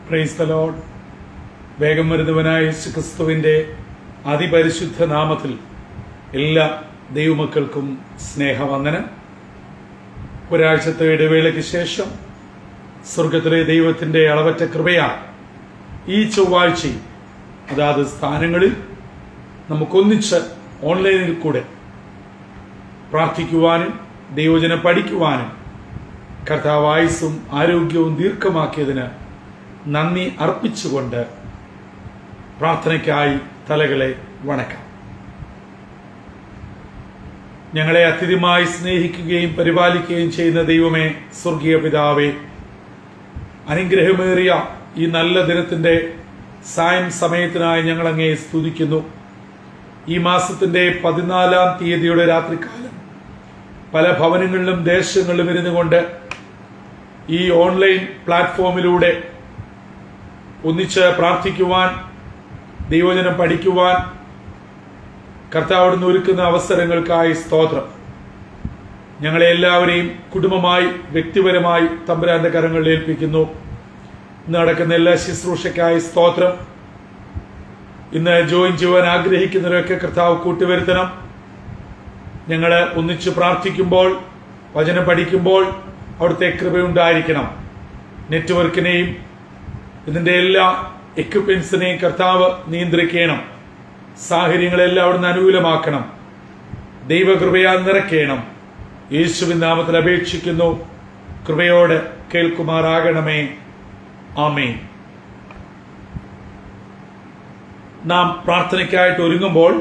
Praise the Lord. വേഗം വരുന്നവനായ യേശുക്രിസ്തുവിന്റെ അതിപരിശുദ്ധ നാമത്തിൽ എല്ലാ ദൈവമക്കൾക്കും സ്നേഹവന്ദനം. ഒരാഴ്ചത്തെ ഇടവേളയ്ക്ക് ശേഷം സ്വർഗത്തിലെ ദൈവത്തിന്റെ അളവറ്റ കൃപയാൽ ഈ ചൊവ്വാഴ്ച അതാത് സ്ഥാനങ്ങളിൽ നമുക്കൊന്നിച്ച് ഓൺലൈനിൽ കൂടെ പ്രാർത്ഥിക്കുവാനും ദൈവവചനം പഠിക്കുവാനും കർത്താവ് ആയുസ്സും ആരോഗ്യവും ദീർഘമാക്കിയതിന് നന്ദി അർപ്പിച്ചുകൊണ്ട് പ്രാർത്ഥനയ്ക്കായി തലകളെ വണക്കാം. ഞങ്ങളെ അത്യധികമായി സ്നേഹിക്കുകയും പരിപാലിക്കുകയും ചെയ്യുന്ന ദൈവമേ, സ്വർഗീയ പിതാവേ, അനുഗ്രഹമേറിയ ഈ നല്ല ദിനത്തിന്റെ സായം സമയത്തിനായി ഞങ്ങൾ അങ്ങേ സ്തുതിക്കുന്നു. ഈ മാസത്തിന്റെ 14-ാം തീയതിയുടെ രാത്രികാലം പല ഭവനങ്ങളിലും ദേശങ്ങളിലും ഇരുന്നുകൊണ്ട് ഈ ഓൺലൈൻ പ്ലാറ്റ്ഫോമിലൂടെ ഒന്നിച്ച് പ്രാർത്ഥിക്കുവാൻ, ദൈവവചനം പഠിക്കുവാൻ കർത്താവിടുന്ന് ഒരുക്കുന്ന അവസരങ്ങൾക്കായി സ്തോത്രം. ഞങ്ങളെ എല്ലാവരെയും കുടുംബമായി വ്യക്തിപരമായി തമ്പുരാന്റെ കരങ്ങളിൽ ഏൽപ്പിക്കുന്നു. ഇന്ന് നടക്കുന്ന എല്ലാ ശുശ്രൂഷയ്ക്കായി സ്തോത്രം. ഇന്ന് ജോയിൻ ചെയ്യുവാൻ ആഗ്രഹിക്കുന്നവരൊക്കെ കർത്താവ് കൂട്ടുവരുത്തണം. ഞങ്ങൾ ഒന്നിച്ച് പ്രാർത്ഥിക്കുമ്പോൾ, വചനം പഠിക്കുമ്പോൾ അവിടുത്തെ കൃപയുണ്ടായിരിക്കണം. നെറ്റ്വർക്കിനെയും ഇതിന്റെ എല്ലാ എക്യുപ്മെന്റ്സിനെയും കർത്താവ് നിയന്ത്രിക്കണം. സാഹചര്യങ്ങളെല്ലാം അവിടുന്ന് അനുകൂലമാക്കണം. ദൈവകൃപയാൽ നിറയ്ക്കണം. യേശുവിൻ നാമത്തിൽ അപേക്ഷിക്കുന്നു. കൃപയോടെ കേൾക്കുമാറാകണമേ. ആമേൻ. നാം പ്രാർത്ഥനയ്ക്കായിട്ട് ഒരുങ്ങുമ്പോൾ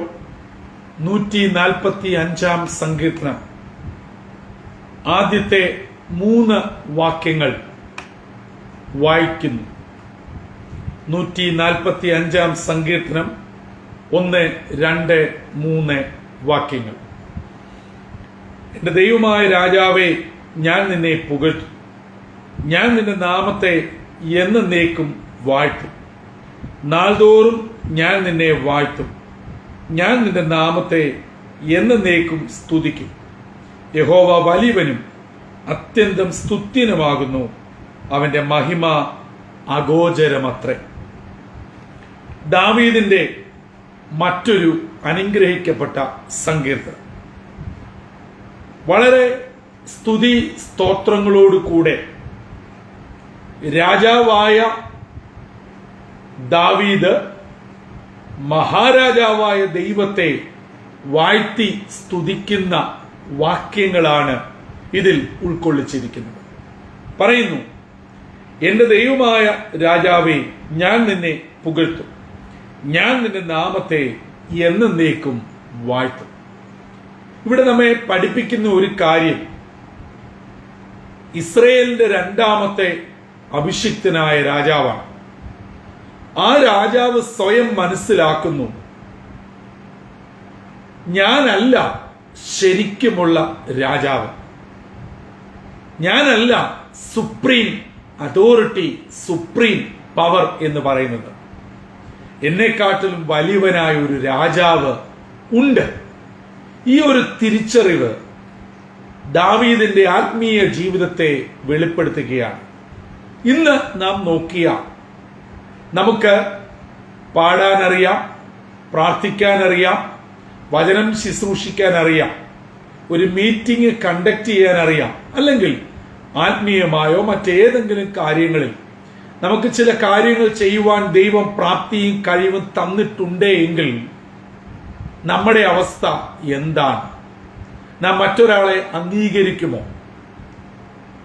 145-ാം സങ്കീർത്തനം ആദ്യത്തെ 3 വാക്യങ്ങൾ വായിക്കുന്നു. 145-ാം സങ്കീർത്തനം 1, 2, 3 വാക്യങ്ങൾ. എന്റെ ദൈവമായ രാജാവേ, ഞാൻ നിന്നെ പുകഴ്ത്തും. ഞാൻ നിന്റെ നാമത്തെ എന്നേക്കും വാഴ്ത്തും. നാൾതോറും ഞാൻ നിന്നെ വാഴ്ത്തും. ഞാൻ നിന്റെ നാമത്തെ എന്നേക്കും സ്തുതിക്കും. യഹോവ വലിയവനും അത്യന്തം സ്തുത്യനുമാകുന്നു. അവന്റെ മഹിമ അഗോചരമത്രേ. ദാവീദിന്റെ മറ്റൊരു അനുഗ്രഹിക്കപ്പെട്ട സങ്കീർത്തനം. വളരെ സ്തുതി സ്തോത്രങ്ങളോടുകൂടെ രാജാവായ ദാവീദ് മഹാരാജാവായ ദൈവത്തെ വാഴ്ത്തി സ്തുതിക്കുന്ന വാക്യങ്ങളാണ് ഇതിൽ ഉൾക്കൊള്ളിച്ചിരിക്കുന്നത്. പറയുന്നു, എന്റെ ദൈവമായ രാജാവേ, ഞാൻ നിന്നെ പുകഴ്ത്തും. ഞാൻ നിന്റെ നാമത്തെ എന്നേക്കും വാഴ്ത്തും. ഇവിടെ നമ്മെ പഠിപ്പിക്കുന്ന ഒരു കാര്യം, ഇസ്രയേലിന്റെ 2ാമത്തെ അഭിഷിക്തനായ രാജാവാണ്. ആ രാജാവ് സ്വയം മനസ്സിലാക്കുന്നു, ഞാനല്ല ശരിക്കുമുള്ള രാജാവ്. ഞാനല്ല സുപ്രീം അതോറിറ്റി, സുപ്രീം പവർ എന്ന് പറയുന്നത്. എന്നെക്കാട്ടിലും വലിയവനായ ഒരു രാജാവ് ഉണ്ട്. ഈ ഒരു തിരിച്ചറിവ് ദാവീദിന്റെ ആത്മീയ ജീവിതത്തെ വെളിപ്പെടുത്തുകയാണ്. ഇന്ന് നാം നോക്കിയാൽ നമുക്ക് പാടാനറിയാം, പ്രാർത്ഥിക്കാനറിയാം, വചനം ശുശ്രൂഷിക്കാനറിയാം, ഒരു മീറ്റിംഗ് കണ്ടക്ട് ചെയ്യാനറിയാം, അല്ലെങ്കിൽ ആത്മീയമായോ മറ്റേതെങ്കിലും കാര്യങ്ങളിൽ നമുക്ക് ചില കാര്യങ്ങൾ ചെയ്യുവാൻ ദൈവം പ്രാപ്തിയും കഴിവും തന്നിട്ടുണ്ടേ എങ്കിൽ നമ്മുടെ അവസ്ഥ എന്താണ്? നാം മറ്റൊരാളെ അംഗീകരിക്കുമോ?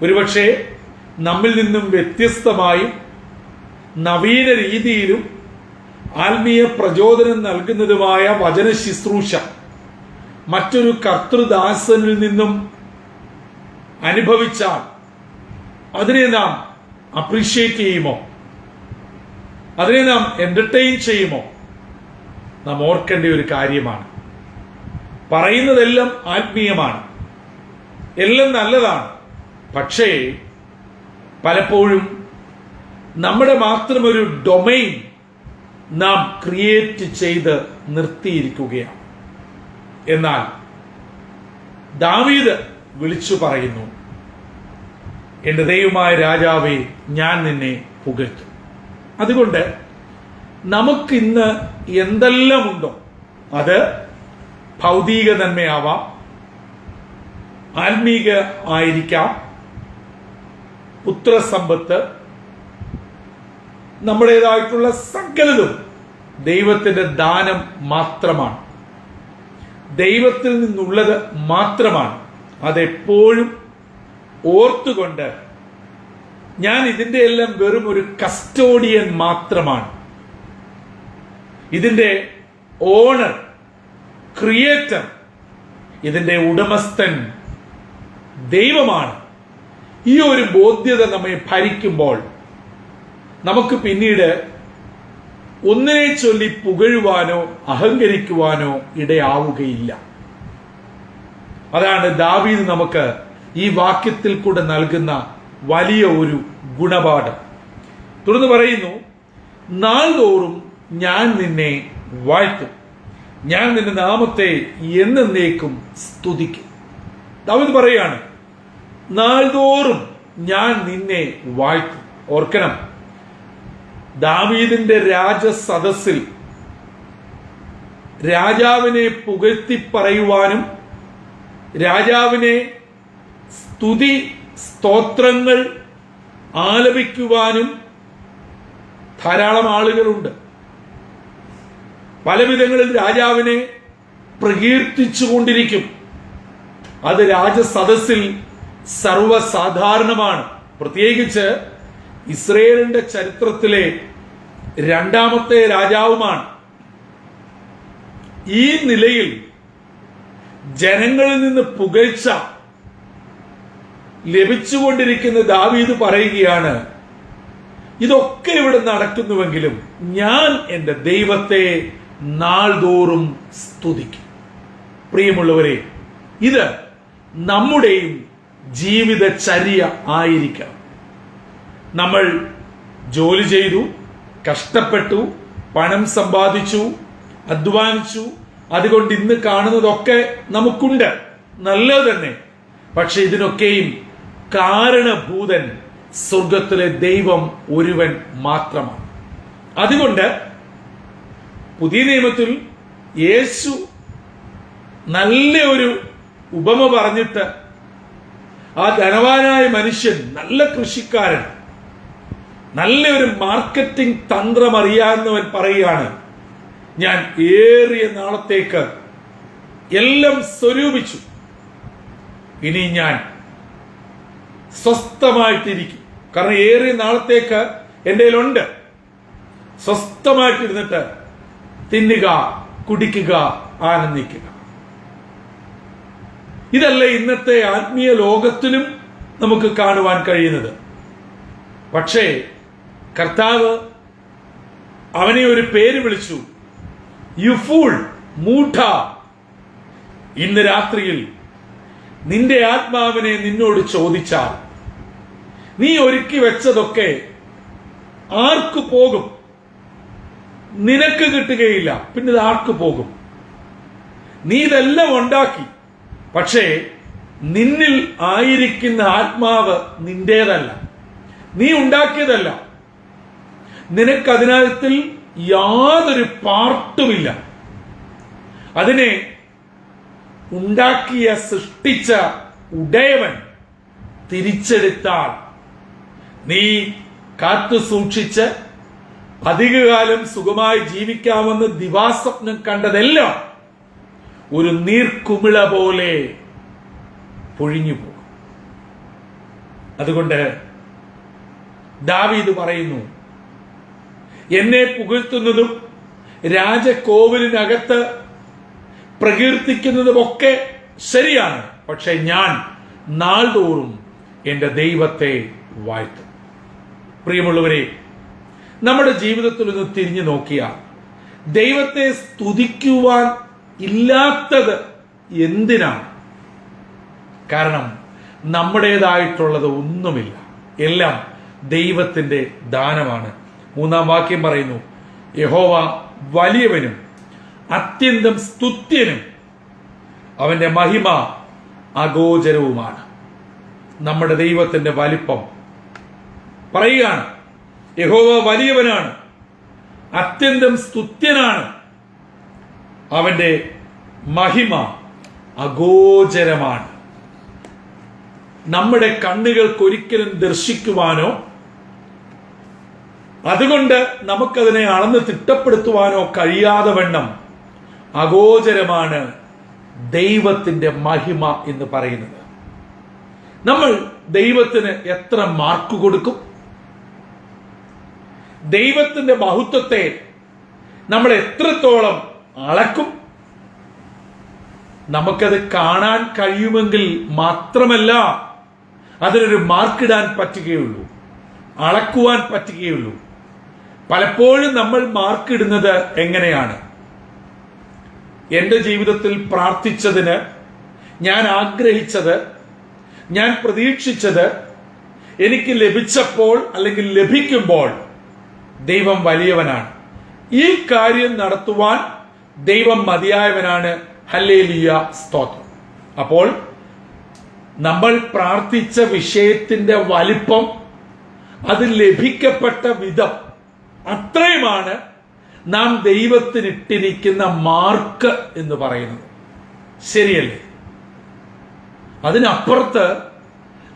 ഒരുപക്ഷെ നമ്മിൽ നിന്നും വ്യത്യസ്തമായും നവീന രീതിയിലും ആത്മീയ പ്രചോദനം നൽകുന്നതുമായ വചന ശുശ്രൂഷ മറ്റൊരു കർത്തൃദാസനിൽ നിന്നും അനുഭവിച്ചാൽ അതിനെ നാം അപ്രീഷിയേറ്റ് ചെയ്യുമോ? അതിനെ നാം എന്റർടൈൻ ചെയ്യുമോ? നാം ഓർക്കേണ്ട ഒരു കാര്യമാണ്, പറയുന്നതെല്ലാം ആത്മീയമാണ്, എല്ലാം നല്ലതാണ്. പക്ഷേ പലപ്പോഴും നമ്മുടെ മാത്രമൊരു ഡൊമൈൻ നാം ക്രിയേറ്റ് ചെയ്ത് നിർത്തിയിരിക്കുകയാണ്. എന്നാൽ ദാവീദ് വിളിച്ചു പറയുന്നു, എന്റെ ദൈവമായ രാജാവേ, ഞാൻ നിന്നെ പുകഴ്ത്തും. അതുകൊണ്ട് നമുക്കിന്ന് എന്തെല്ലാം ഉണ്ടോ അത് ഭൗതിക നന്മയാവാം, ആത്മീക ആയിരിക്കാം, പുത്രസമ്പത്ത്, നമ്മുടേതായിട്ടുള്ള സകലതും ദൈവത്തിന്റെ ദാനം മാത്രമാണ്, ദൈവത്തിൽ നിന്നുള്ളത് മാത്രമാണ്. അതെപ്പോഴും ഓർത്തുകൊണ്ട് ഞാൻ ഇതിന്റെ എല്ലാം വെറും ഒരു കസ്റ്റോഡിയൻ മാത്രമാണ്, ഇതിന്റെ ഓണർ, ക്രിയേറ്റർ, ഇതിന്റെ ഉടമസ്ഥൻ ദൈവമാണ്. ഈ ഒരു ബോധ്യത നമ്മെ ഭരിക്കുമ്പോൾ നമുക്ക് പിന്നീട് ഒന്നിനെ ചൊല്ലി പുകഴുവാനോ അഹങ്കരിക്കുവാനോ ഇടയാവുകയില്ല. അതാണ് ദാവീദ് നമുക്ക് ഈ വാക്യത്തിൽ കൂടെ നൽകുന്ന വലിയ ഒരു ഗുണപാഠം. തുടർന്ന് പറയുന്നു, നാൾതോറും ഞാൻ നിന്നെ വാഴ്ത്തും, ഞാൻ നിന്റെ നാമത്തെ എന്നേക്കും സ്തുതിക്കും. ദാവീദ് പറയാണ്, നാൾതോറും ഞാൻ നിന്നെ വാഴ്ത്തും. ഓർക്കണം, ദാവീദിന്റെ രാജസദസ്സിൽ രാജാവിനെ പുകഴ്ത്തി പറയുവാനും രാജാവിനെ സ്തുതി സ്തോത്രങ്ങൾ ആലപിക്കുവാനും ധാരാളം ആളുകളുണ്ട്. പലവിധങ്ങളിൽ രാജാവിനെ പ്രകീർത്തിച്ചുകൊണ്ടിരിക്കും. അത് രാജസദസ്സിൽ സർവ്വസാധാരണമാണ്. പ്രത്യേകിച്ച് ഇസ്രയേലിന്റെ ചരിത്രത്തിലെ രണ്ടാമത്തെ രാജാവുമാണ്. ഈ നിലയിൽ ജനങ്ങളിൽ നിന്ന് പുകഴ്ച ലഭിച്ചുകൊണ്ടിരിക്കുന്ന ദാവീദ് പറയുകയാണ്, ഇതൊക്കെ ഇവിടെ നടക്കുന്നുവെങ്കിലും ഞാൻ എൻ്റെ ദൈവത്തെ നാൾതോറും സ്തുതിക്കും. പ്രിയമുള്ളവരെ, ഇത് നമ്മുടെയും ജീവിതചര്യ ആയിരിക്കണം. നമ്മൾ ജോലി ചെയ്തു, കഷ്ടപ്പെട്ടു, പണം സമ്പാദിച്ചു, അധ്വാനിച്ചു, അതുകൊണ്ട് ഇന്ന് കാണുന്നതൊക്കെ നമുക്കുണ്ട്, നല്ലത് തന്നെ. പക്ഷെ ഇതിനൊക്കെയും കാരണഭൂതൻ സ്വർഗത്തിലെ ദൈവം ഒരുവൻ മാത്രമാണ്. അതുകൊണ്ട് പുതിയ നിയമത്തിൽ യേശു നല്ല ഒരു ഉപമ പറഞ്ഞിട്ട് ആ ധനവാനായ മനുഷ്യൻ, നല്ല കൃഷിക്കാരൻ, നല്ല ഒരു മാർക്കറ്റിംഗ് തന്ത്രം അറിയാവുന്നവൻ പറയുകയാണ്, ഞാൻ ഏറിയ നാളത്തേക്ക് എല്ലാം സ്വരൂപിച്ചു, ഇനി ഞാൻ സ്വസ്ഥമായിട്ടിരിക്കും. കാരണം ഏറിയ നാളത്തേക്ക് എൻ്റെ കയ്യിലുണ്ട്. സ്വസ്ഥമായിട്ടിരുന്നിട്ട് തിന്നുക, കുടിക്കുക, ആനന്ദിക്കുക. ഇതല്ല ഇന്നത്തെ ആത്മീയ ലോകത്തിലും നമുക്ക് കാണുവാൻ കഴിയുന്നത്. പക്ഷേ കർത്താവ് അവനെ ഒരു പേര് വിളിച്ചു, യു ഫൂൾ, മൂഢ. ഇന്ന് രാത്രിയിൽ നിന്റെ ആത്മാവിനെ നിന്നോട് ചോദിച്ചാൽ നീ ഒരുക്കി വെച്ചതൊക്കെ ആർക്ക് പോകും? നിനക്ക് കിട്ടുകയില്ല, പിന്നെ ഇത് ആർക്ക് പോകും? നീ ഇതെല്ലാം ഉണ്ടാക്കി, പക്ഷേ നിന്നിൽ ആയിരിക്കുന്ന ആത്മാവ് നിന്റേതല്ല, നീ ഉണ്ടാക്കിയതല്ല, നിനക്കതിനകത്തിൽ യാതൊരു പാർട്ടുമില്ല. അതിനെ ഉണ്ടാക്കിയ സൃഷ്ടിച്ച ഉടയവൻ തിരിച്ചെടുത്താൽ നീ കാത്തു സൂക്ഷിച്ച് അധികകാലം സുഖമായി ജീവിക്കാമെന്ന് ദിവാസ്വപ്നം കണ്ടതെല്ലാം ഒരു നീർക്കുമിള പോലെ പൊഴിഞ്ഞു പോകും. അതുകൊണ്ട് ദാവീദ് പറയുന്നു, എന്നെ പുകഴ്ത്തുന്നതും രാജകോവിലിനകത്ത് പ്രകീർത്തിക്കുന്നതുമൊക്കെ ശരിയാണ്, പക്ഷെ ഞാൻ നാൾതോറും എൻ്റെ ദൈവത്തെ വാഴ്ത്തും. പ്രിയമുള്ളവരെ, നമ്മുടെ ജീവിതത്തിൽ ഒന്ന് തിരിഞ്ഞു നോക്കിയാൽ ദൈവത്തെ സ്തുതിക്കുവാൻ ഇല്ലാത്തത് എന്തിനാണ്? കാരണം നമ്മുടേതായിട്ടുള്ളത് ഒന്നുമില്ല, എല്ലാം ദൈവത്തിന്റെ ദാനമാണ്. 3-ാം വാക്യം പറയുന്നു, യഹോവ വലിയവനും അത്യന്തം സ്തുത്യനും അവന്റെ മഹിമ അഗോചരവുമാണ്. നമ്മുടെ ദൈവത്തിന്റെ വലിപ്പം പറയുകയാണ്. യഹോവ വലിയവനാണ്, അത്യന്തം സ്തുത്യനാണ്. അവന്റെ മഹിമ അഗോചരമാണ്. നമ്മുടെ കണ്ണുകൾക്ക് ഒരിക്കലും ദർശിക്കുവാനോ അതുകൊണ്ട് നമുക്കതിനെ അളന്ന് തിട്ടപ്പെടുത്തുവാനോ കഴിയാതെ വണ്ണം അഗോചരമാണ് ദൈവത്തിന്റെ മഹിമ എന്ന് പറയുന്നത്. നമ്മൾ ദൈവത്തിന് എത്ര മാർക്ക് കൊടുക്കും? ദൈവത്തിന്റെ മഹത്വത്തെ നമ്മൾ എത്രത്തോളം അളക്കും? നമുക്കത് കാണാൻ കഴിയുമെങ്കിൽ മാത്രമല്ല അതിനൊരു മാർക്കിടാൻ പറ്റുകയുള്ളൂ, അളക്കുവാൻ പറ്റുകയുള്ളൂ. പലപ്പോഴും നമ്മൾ മാർക്കിടുന്നത് എങ്ങനെയാണ്? എന്റെ ജീവിതത്തിൽ പ്രാർത്ഥിച്ചതിന്, ഞാൻ ആഗ്രഹിച്ചത്, ഞാൻ പ്രതീക്ഷിച്ചത് എനിക്ക് ലഭിച്ചപ്പോൾ അല്ലെങ്കിൽ ലഭിക്കുമ്പോൾ ദൈവം വലിയവനാണ്, ഈ കാര്യം നടത്തുവാൻ ദൈവം മതിയായവനാണ്, ഹല്ലേലൂയ, സ്തോത്രം. അപ്പോൾ നമ്മൾ പ്രാർത്ഥിച്ച വിഷയത്തിന്റെ വലിപ്പം, അത് ലഭിക്കപ്പെട്ട വിധം, അത്രയുമാണ് നാം ദൈവത്തിനിട്ടിരിക്കുന്ന മാർക്ക് എന്ന് പറയുന്നത്. ശരിയല്ലേ? അതിനപ്പുറത്ത്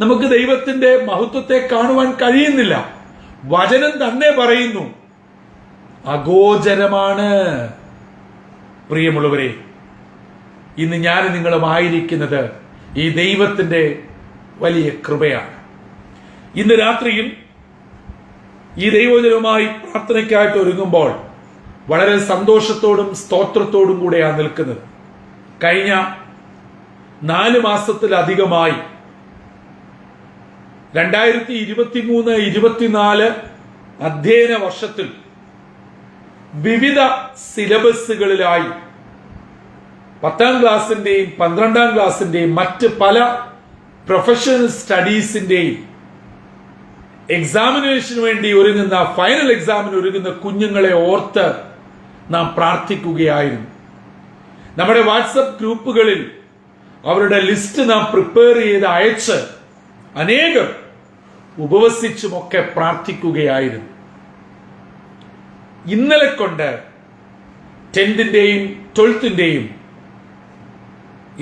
നമുക്ക് ദൈവത്തിന്റെ മഹത്വത്തെ കാണുവാൻ കഴിയുന്നില്ല. വചനം തന്നെ പറയുന്നു അഗോചരമാണ്. പ്രിയമുള്ളവരെ, ഇന്ന് ഞാൻ നിങ്ങളുമായിരിക്കുന്നത് ഈ ദൈവത്തിന്റെ വലിയ കൃപയാണ്. ഇന്ന് രാത്രിയിൽ ഈ ദൈവജനവുമായി പ്രാർത്ഥനയ്ക്കായിട്ട് ഒരുങ്ങുമ്പോൾ വളരെ സന്തോഷത്തോടും സ്തോത്രത്തോടും കൂടെയാണ് നിൽക്കുന്നത്. കഴിഞ്ഞ 4 മാസത്തിലധികമായി 2023-24 അധ്യയന വർഷത്തിൽ വിവിധ സിലബസുകളിലായി 10ാം ക്ലാസിന്റെയും 12ാം ക്ലാസിന്റെയും മറ്റ് പല പ്രൊഫഷണൽ സ്റ്റഡീസിന്റെയും എക്സാമിനേഷന് വേണ്ടി ഒരുങ്ങുന്ന, ഫൈനൽ എക്സാമിന് ഒരുങ്ങുന്ന കുഞ്ഞുങ്ങളെ ഓർത്ത് നാം പ്രാർത്ഥിക്കുകയായിരുന്നു. നമ്മുടെ വാട്സപ്പ് ഗ്രൂപ്പുകളിൽ അവരുടെ ലിസ്റ്റ് നാം പ്രിപ്പയർ ചെയ്ത് അയച്ച് അനേകം ഉപവസിച്ചുമൊക്കെ പ്രാർത്ഥിക്കുകയായിരുന്നു. ഇന്നലെ കൊണ്ട് 10ന്റെയും 12ന്റെയും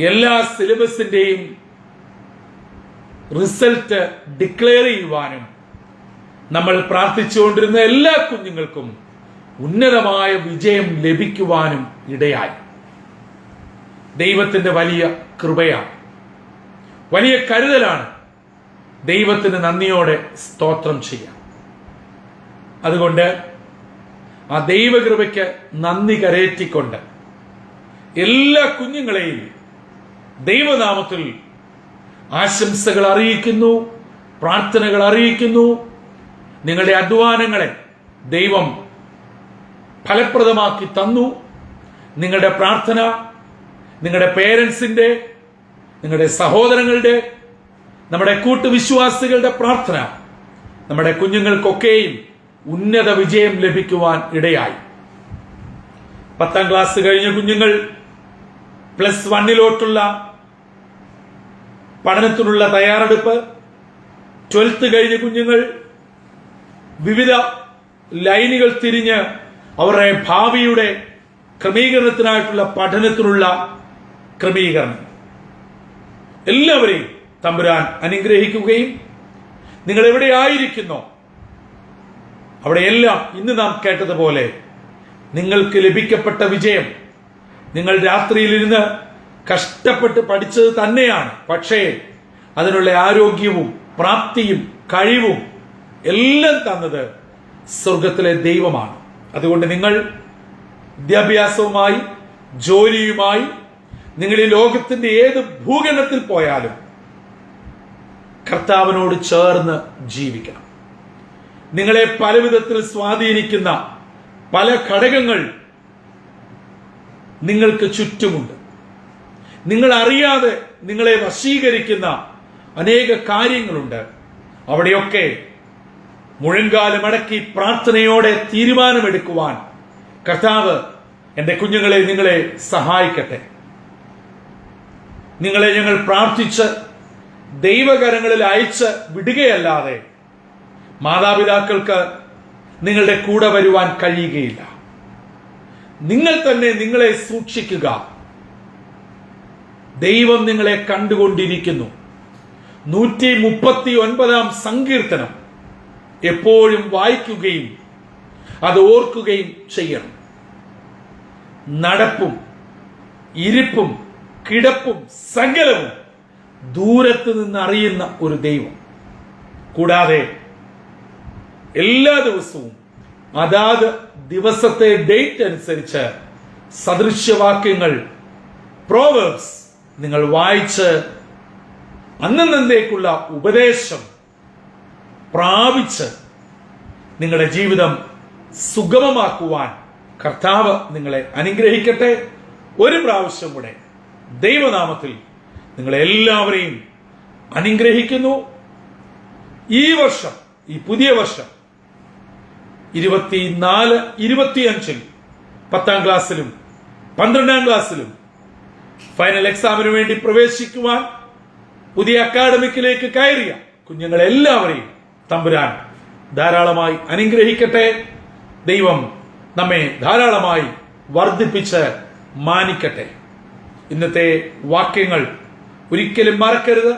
എല്ലാ സിലബസിന്റെയും റിസൾട്ട് ഡിക്ലെയർ ചെയ്യുവാനും നമ്മൾ പ്രാർത്ഥിച്ചുകൊണ്ടിരുന്ന എല്ലാ കുഞ്ഞുങ്ങൾക്കും ഉന്നതമായ വിജയം ലഭിക്കുവാനും ഇടയായി. ദൈവത്തിന്റെ വലിയ കൃപയാണ്, വലിയ കരുതലാണ്. ദൈവത്തിന് നന്ദിയോടെ സ്തോത്രം ചെയ്യാം. അതുകൊണ്ട് ആ ദൈവകൃപയ്ക്ക് നന്ദി കരേറ്റിക്കൊണ്ട് എല്ലാ കുഞ്ഞുങ്ങളെയും ദൈവനാമത്തിൽ ആശംസകൾ അറിയിക്കുന്നു, പ്രാർത്ഥനകൾ അറിയിക്കുന്നു. നിങ്ങളുടെ അധ്വാനങ്ങളെ ദൈവം ഫലപ്രദമാക്കി തന്നു. നിങ്ങളുടെ പ്രാർത്ഥന, നിങ്ങളുടെ പേരൻസിന്റെ, നിങ്ങളുടെ സഹോദരങ്ങളുടെ, നമ്മുടെ കൂട്ടുവിശ്വാസികളുടെ പ്രാർത്ഥന നമ്മുടെ കുഞ്ഞുങ്ങൾക്കൊക്കെയും ഉന്നത വിജയം ലഭിക്കുവാൻ ഇടയായി. 10ാം ക്ലാസ് കഴിഞ്ഞ കുഞ്ഞുങ്ങൾ +1 പഠനത്തിനുള്ള തയ്യാറെടുപ്പ്, 12th കഴിഞ്ഞ കുഞ്ഞുങ്ങൾ വിവിധ ലൈനുകൾ തിരിഞ്ഞ് അവരുടെ ഭാവിയുടെ ക്രമീകരണത്തിനായിട്ടുള്ള പഠനത്തിനുള്ള ക്രമീകരണം. എല്ലാവരെയും തമ്പുരാൻ അനുഗ്രഹിക്കുകയും നിങ്ങൾ എവിടെയായിരിക്കുന്നോ അവിടെയെല്ലാം ഇന്ന് നാം കേട്ടതുപോലെ നിങ്ങൾക്ക് ലഭിക്കപ്പെട്ട വിജയം, നിങ്ങൾ രാത്രിയിലിരുന്ന് കഷ്ടപ്പെട്ട് പഠിച്ചത് തന്നെയാണ്, പക്ഷേ അതിനുള്ള ആരോഗ്യവും പ്രാപ്തിയും കഴിവും എല്ലാം തന്നത് സ്വർഗത്തിലെ ദൈവമാണ്. അതുകൊണ്ട് നിങ്ങൾ വിദ്യാഭ്യാസവുമായി, ജോലിയുമായി, നിങ്ങൾ ഈ ലോകത്തിന്റെ ഏത് ഭൂഖണ്ഡത്തിൽ പോയാലും കർത്താവിനോട് ചേർന്ന് ജീവിക്കണം. നിങ്ങളെ പല വിധത്തിൽ സ്വാധീനിക്കുന്ന പല ഘടകങ്ങൾ നിങ്ങൾക്ക് ചുറ്റുമുണ്ട്. നിങ്ങൾ അറിയാതെ നിങ്ങളെ വശീകരിക്കുന്ന അനേക കാര്യങ്ങളുണ്ട്. അവിടെയൊക്കെ മുഴങ്കാലമടക്കി പ്രാർത്ഥനയോടെ തീരുമാനമെടുക്കുവാൻ കർത്താവ് എന്റെ കുഞ്ഞുങ്ങളെ, നിങ്ങളെ സഹായിക്കട്ടെ. നിങ്ങളെ ഞങ്ങൾ പ്രാർത്ഥിച്ച് ദൈവകരങ്ങളിൽ അയച്ച് വിടുകയല്ലാതെ മാതാപിതാക്കൾക്ക് നിങ്ങളുടെ കൂടെ വരുവാൻ കഴിയുകയില്ല. നിങ്ങൾ തന്നെ നിങ്ങളെ സൂക്ഷിക്കുക. ദൈവം നിങ്ങളെ കണ്ടുകൊണ്ടിരിക്കുന്നു. 139 സങ്കീർത്തനം എപ്പോഴും വായിക്കുകയും അത് ഓർക്കുകയും ചെയ്യണം. നടപ്പും ഇരിപ്പും കിടപ്പും സകലവും ദൂരത്ത് നിന്ന് അറിയുന്ന ഒരു ദൈവം. കൂടാതെ എല്ലാ ദിവസവും അതാത് ദിവസത്തെ ഡേറ്റ് അനുസരിച്ച് സദൃശ്യവാക്യങ്ങൾ, പ്രോവേർബ്സ് നിങ്ങൾ വായിച്ച് അന്നേക്കുള്ള ഉപദേശം പ്രാപിച്ച് നിങ്ങളുടെ ജീവിതം സുഗമമാക്കുവാൻ കർത്താവ് നിങ്ങളെ അനുഗ്രഹിക്കട്ടെ. ഒരു പ്രാവശ്യം കൂടെ ദൈവനാമത്തിൽ നിങ്ങളെ എല്ലാവരെയും അനുഗ്രഹിക്കുന്നു. ഈ വർഷം, ഈ പുതിയ വർഷം 24-25 10ാം ക്ലാസ്സിലും 12ാം ക്ലാസ്സിലും ഫൈനൽ എക്സാമിന് വേണ്ടി പ്രവേശിക്കുവാൻ പുതിയ അക്കാഡമിക്കിലേക്ക് കയറിയ കുഞ്ഞുങ്ങളെല്ലാവരെയും തമ്പുരാൻ ധാരാളമായി അനുഗ്രഹിക്കട്ടെ. ദൈവം നമ്മെ ധാരാളമായി വർദ്ധിപ്പിച്ച് മാനിക്കട്ടെ. ഇന്നത്തെ വാക്യങ്ങൾ ഒരിക്കലും മറക്കരുത്.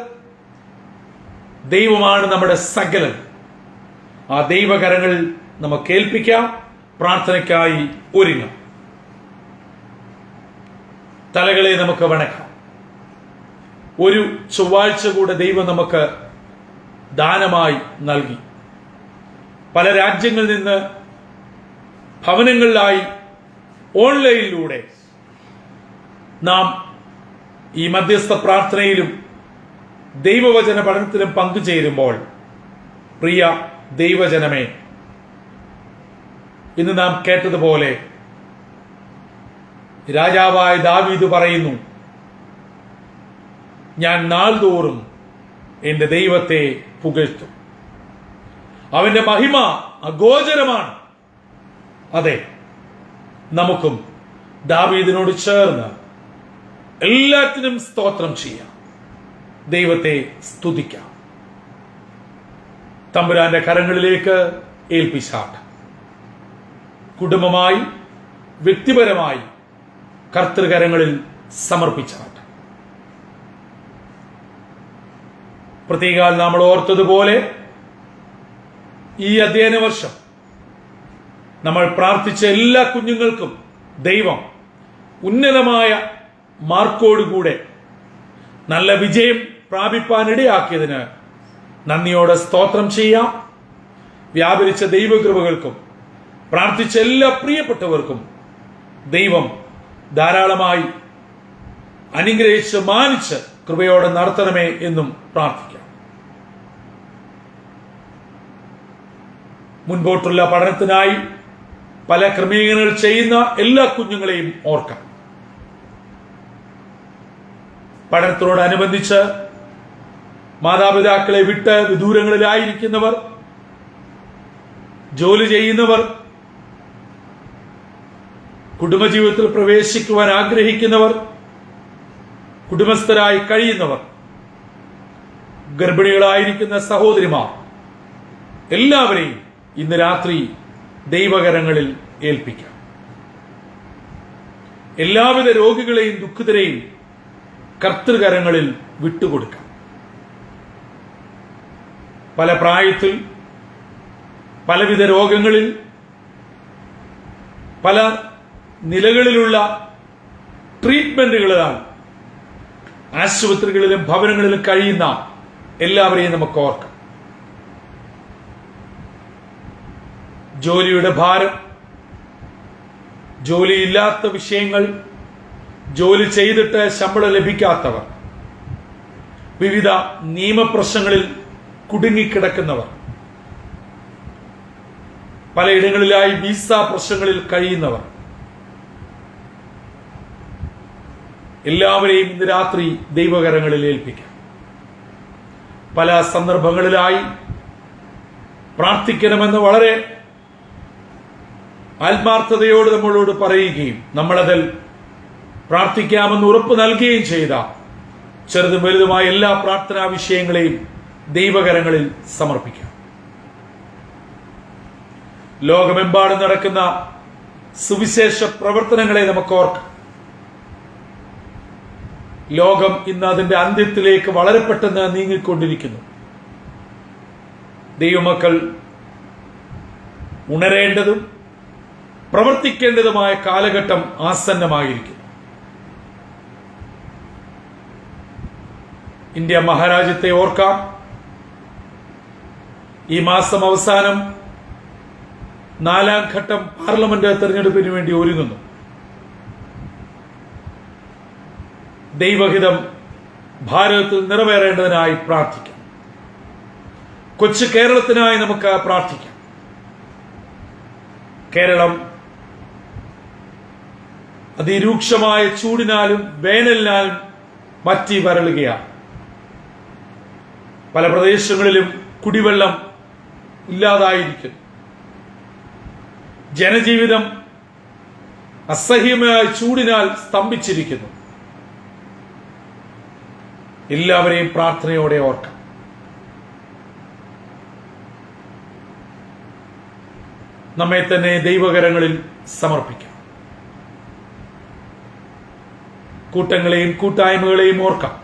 ദൈവമാണ് നമ്മുടെ സകലം. ആ ദൈവകരങ്ങളിൽ നമുക്ക് ഏൽപ്പിക്കാം. പ്രാർത്ഥനയ്ക്കായി ഒരുങ്ങാം. തലകളെ നമുക്ക് വണക്കാം. ഒരു ചൊവ്വാഴ്ച കൂടെ ദൈവം നമുക്ക് ദാനമായി നൽകി. പല രാജ്യങ്ങളിൽ നിന്ന് ഭവനങ്ങളിലായി ഓൺലൈനിലൂടെ നാം ഈ മധ്യസ്ഥ പ്രാർത്ഥനയിലും ദൈവവചന പഠനത്തിലും പങ്കുചേരുമ്പോൾ, പ്രിയ ദൈവജനമേ, ഇന്ന് നാം കേട്ടതുപോലെ രാജാവായ ദാവീദ് പറയുന്നു, ഞാൻ നാൾതോറും എന്റെ ദൈവത്തെ പുകഴ്ത്തും. അവന്റെ മഹിമ അഗോചരമാണ്. അതെ, നമുക്കും ദാവീദിനോട് ചേർന്ന് എല്ലാത്തിനും സ്തോത്രം ചെയ്യാം, ദൈവത്തെ സ്തുതിക്കാം. തമ്പുരാന്റെ കരങ്ങളിലേക്ക് ഏൽപ്പിച്ചാട്ട് കുടുംബമായി വ്യക്തിപരമായി കർത്തൃകരങ്ങളിൽ സമർപ്പിച്ചാട്ട്. പ്രത്യേകാൽ നമ്മൾ ഓർത്തതുപോലെ ഈ അധ്യയന വർഷം നമ്മൾ പ്രാർത്ഥിച്ച എല്ലാ കുഞ്ഞുങ്ങൾക്കും ദൈവം ഉന്നതമായ മാർക്കോടുകൂടെ നല്ല വിജയം പ്രാപിപ്പാനിടയാക്കിയതിന് നന്ദിയോടെ സ്തോത്രം ചെയ്യാം. വ്യാപരിച്ച ദൈവകൃപകൾക്കും പ്രാർത്ഥിച്ച എല്ലാ പ്രിയപ്പെട്ടവർക്കും ദൈവം ധാരാളമായി അനുഗ്രഹിച്ച് മാനിച്ച് കൃപയോടെ നടത്തണമേ എന്നും പ്രാർത്ഥിക്കാം. മുൻപോട്ടുള്ള പഠനത്തിനായി പല ക്രമീകരണങ്ങൾ ചെയ്യുന്ന എല്ലാ കുഞ്ഞുങ്ങളെയും ഓർക്കാം. പഠനത്തോടനുബന്ധിച്ച് മാതാപിതാക്കളെ വിട്ട് വിദൂരങ്ങളിലായിരിക്കുന്നവർ, ജോലി ചെയ്യുന്നവർ, കുടുംബജീവിതത്തിൽ പ്രവേശിക്കുവാൻ ആഗ്രഹിക്കുന്നവർ, കുടുംബസ്ഥരായി കഴിയുന്നവർ, ഗർഭിണികളായിരിക്കുന്ന സഹോദരിമാർ, എല്ലാവരെയും ഇന്ന് രാത്രി ദൈവകരങ്ങളിൽ ഏൽപ്പിക്കാം. എല്ലാവിധ രോഗികളെയും ദുഃഖിതരെയും കർത്തൃകരങ്ങളിൽ വിട്ടുകൊടുക്കാം. പല പ്രായത്തിൽ പലവിധ രോഗങ്ങളിൽ പല നിലകളിലുള്ള ട്രീറ്റ്മെന്റുകളാൽ ആശുപത്രികളിലും ഭവനങ്ങളിലും കഴിയുന്ന എല്ലാവരെയും നമുക്ക് ഓർക്കാം. ജോലിയുടെ ഭാരം, ജോലിയില്ലാത്ത വിഷയങ്ങൾ, ജോലി ചെയ്തിട്ട് ശമ്പളം ലഭിക്കാത്തവർ, വിവിധ നിയമപ്രശ്നങ്ങളിൽ കുടുങ്ങിക്കിടക്കുന്നവർ, പലയിടങ്ങളിലായി വിസ പ്രശ്നങ്ങളിൽ കഴിയുന്നവർ, എല്ലാവരെയും ഇന്ന് രാത്രി ദൈവകരങ്ങളിൽ ഏൽപ്പിക്കാം. പല സന്ദർഭങ്ങളിലായി പ്രാർത്ഥിക്കണമെന്ന് വളരെ ആത്മാർത്ഥതയോട് നമ്മളോട് പറയുകയും നമ്മളതിൽ പ്രാർത്ഥിക്കാമെന്ന് ഉറപ്പ് നൽകുകയും ചെയ്ത ചെറുതും വലുതുമായ എല്ലാ പ്രാർത്ഥനാ വിഷയങ്ങളെയും ദൈവകരങ്ങളിൽ സമർപ്പിക്കാം. ലോകമെമ്പാടും നടക്കുന്ന സുവിശേഷ പ്രവർത്തനങ്ങളെ നമുക്ക് ഓർക്കാം. ലോകം ഇന്ന് അതിന്റെ അന്ത്യത്തിലേക്ക് വളരെ പെട്ടെന്ന് നീങ്ങിക്കൊണ്ടിരിക്കുന്നു. ദൈവമക്കൾ ഉണരേണ്ടതും പ്രവർത്തിക്കേണ്ടതുമായ കാലഘട്ടം ആസന്നമായിരിക്കുന്നു. ഇന്ത്യ മഹാരാജ്യത്തെ ഓർക്കാം. ഈ മാസം അവസാനം 4ാം ഘട്ടം പാർലമെന്റ് തെരഞ്ഞെടുപ്പിന് വേണ്ടി ഒരുങ്ങുന്നു. ദൈവഹിതം ഭാരതത്തിൽ നിറവേറേണ്ടതിനായി പ്രാർത്ഥിക്കാം. കൊച്ചു കേരളത്തിനായി നമുക്ക് പ്രാർത്ഥിക്കാം. കേരളം അതിരൂക്ഷമായ ചൂടിനാലും വേനലിനാലും വറ്റി വരളുകയാണ്. പല പ്രദേശങ്ങളിലും കുടിവെള്ളം ഇല്ലാതായിരിക്കുന്നു. ജനജീവിതം അസഹ്യമായ ചൂടിനാൽ സ്തംഭിച്ചിരിക്കുന്നു. എല്ലാവരെയും പ്രാർത്ഥനയോടെ ഓർക്കാം. നമ്മെ തന്നെ ദൈവകരങ്ങളിൽ സമർപ്പിക്കാം. കൂട്ടങ്ങളെയും കൂട്ടായ്മകളെയും ഓർക്കാം.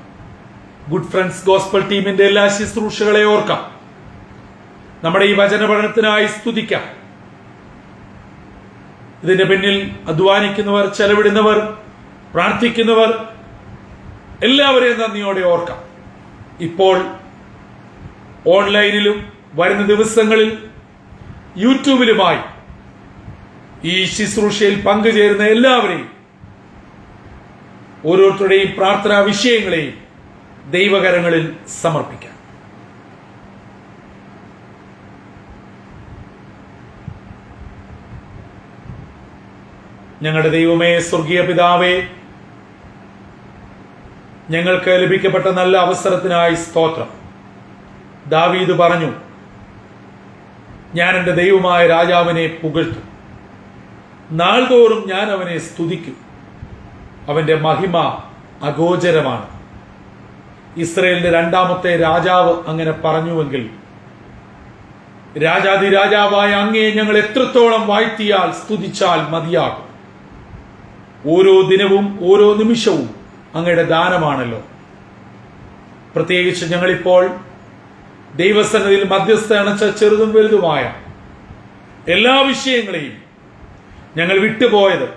ഗുഡ് ഫ്രണ്ട്സ് ഗോസ്പൽ ടീമിന്റെ എല്ലാ ശുശ്രൂഷകളെ ഓർക്കാം. നമ്മുടെ ഈ വചന പഠനത്തിനായി സ്തുതിക്കാം. ഇതിന്റെ പിന്നിൽ അധ്വാനിക്കുന്നവർ, ചെലവിടുന്നവർ, പ്രാർത്ഥിക്കുന്നവർ എല്ലാവരെയും നന്ദിയോടെ ഓർക്കാം. ഇപ്പോൾ ഓൺലൈനിലും വരുന്ന ദിവസങ്ങളിൽ യൂട്യൂബിലുമായി ഈ ശുശ്രൂഷയിൽ പങ്കുചേരുന്ന എല്ലാവരെയും, ഓരോരുത്തരുടെയും പ്രാർത്ഥനാ വിഷയങ്ങളെയും ദൈവകരങ്ങളിൽ സമർപ്പിക്കാം. ഞങ്ങളുടെ ദൈവമേ, സ്വർഗീയ പിതാവേ, ഞങ്ങൾക്ക് ലഭിക്കപ്പെട്ട നല്ല അവസരത്തിനായി സ്തോത്രം. ദാവീദ് പറഞ്ഞു, ഞാൻ എന്റെ ദൈവമായ രാജാവിനെ പുകഴ്ത്തും, നാൾതോറും ഞാൻ അവനെ സ്തുതിക്കും. അവന്റെ മഹിമ അഗോചരമാണ്. ഇസ്രയേലിന്റെ 2ാമത്തെ രാജാവ് അങ്ങനെ പറഞ്ഞുവെങ്കിൽ രാജാതിരാജാവായ അങ്ങയെ ഞങ്ങൾ എത്രത്തോളം വാഴ്ത്തിയാൽ സ്തുതിച്ചാൽ മതിയാകും. ഓരോ ദിനവും ഓരോ നിമിഷവും അങ്ങയുടെ ദാനമാണല്ലോ. പ്രത്യേകിച്ച് ഞങ്ങളിപ്പോൾ ദൈവസന്നിധിയിൽ മധ്യസ്ഥ അണച്ച ചെറുതും വലുതുമായ എല്ലാ വിഷയങ്ങളെയും ഞങ്ങൾ വിട്ടുപോയത്,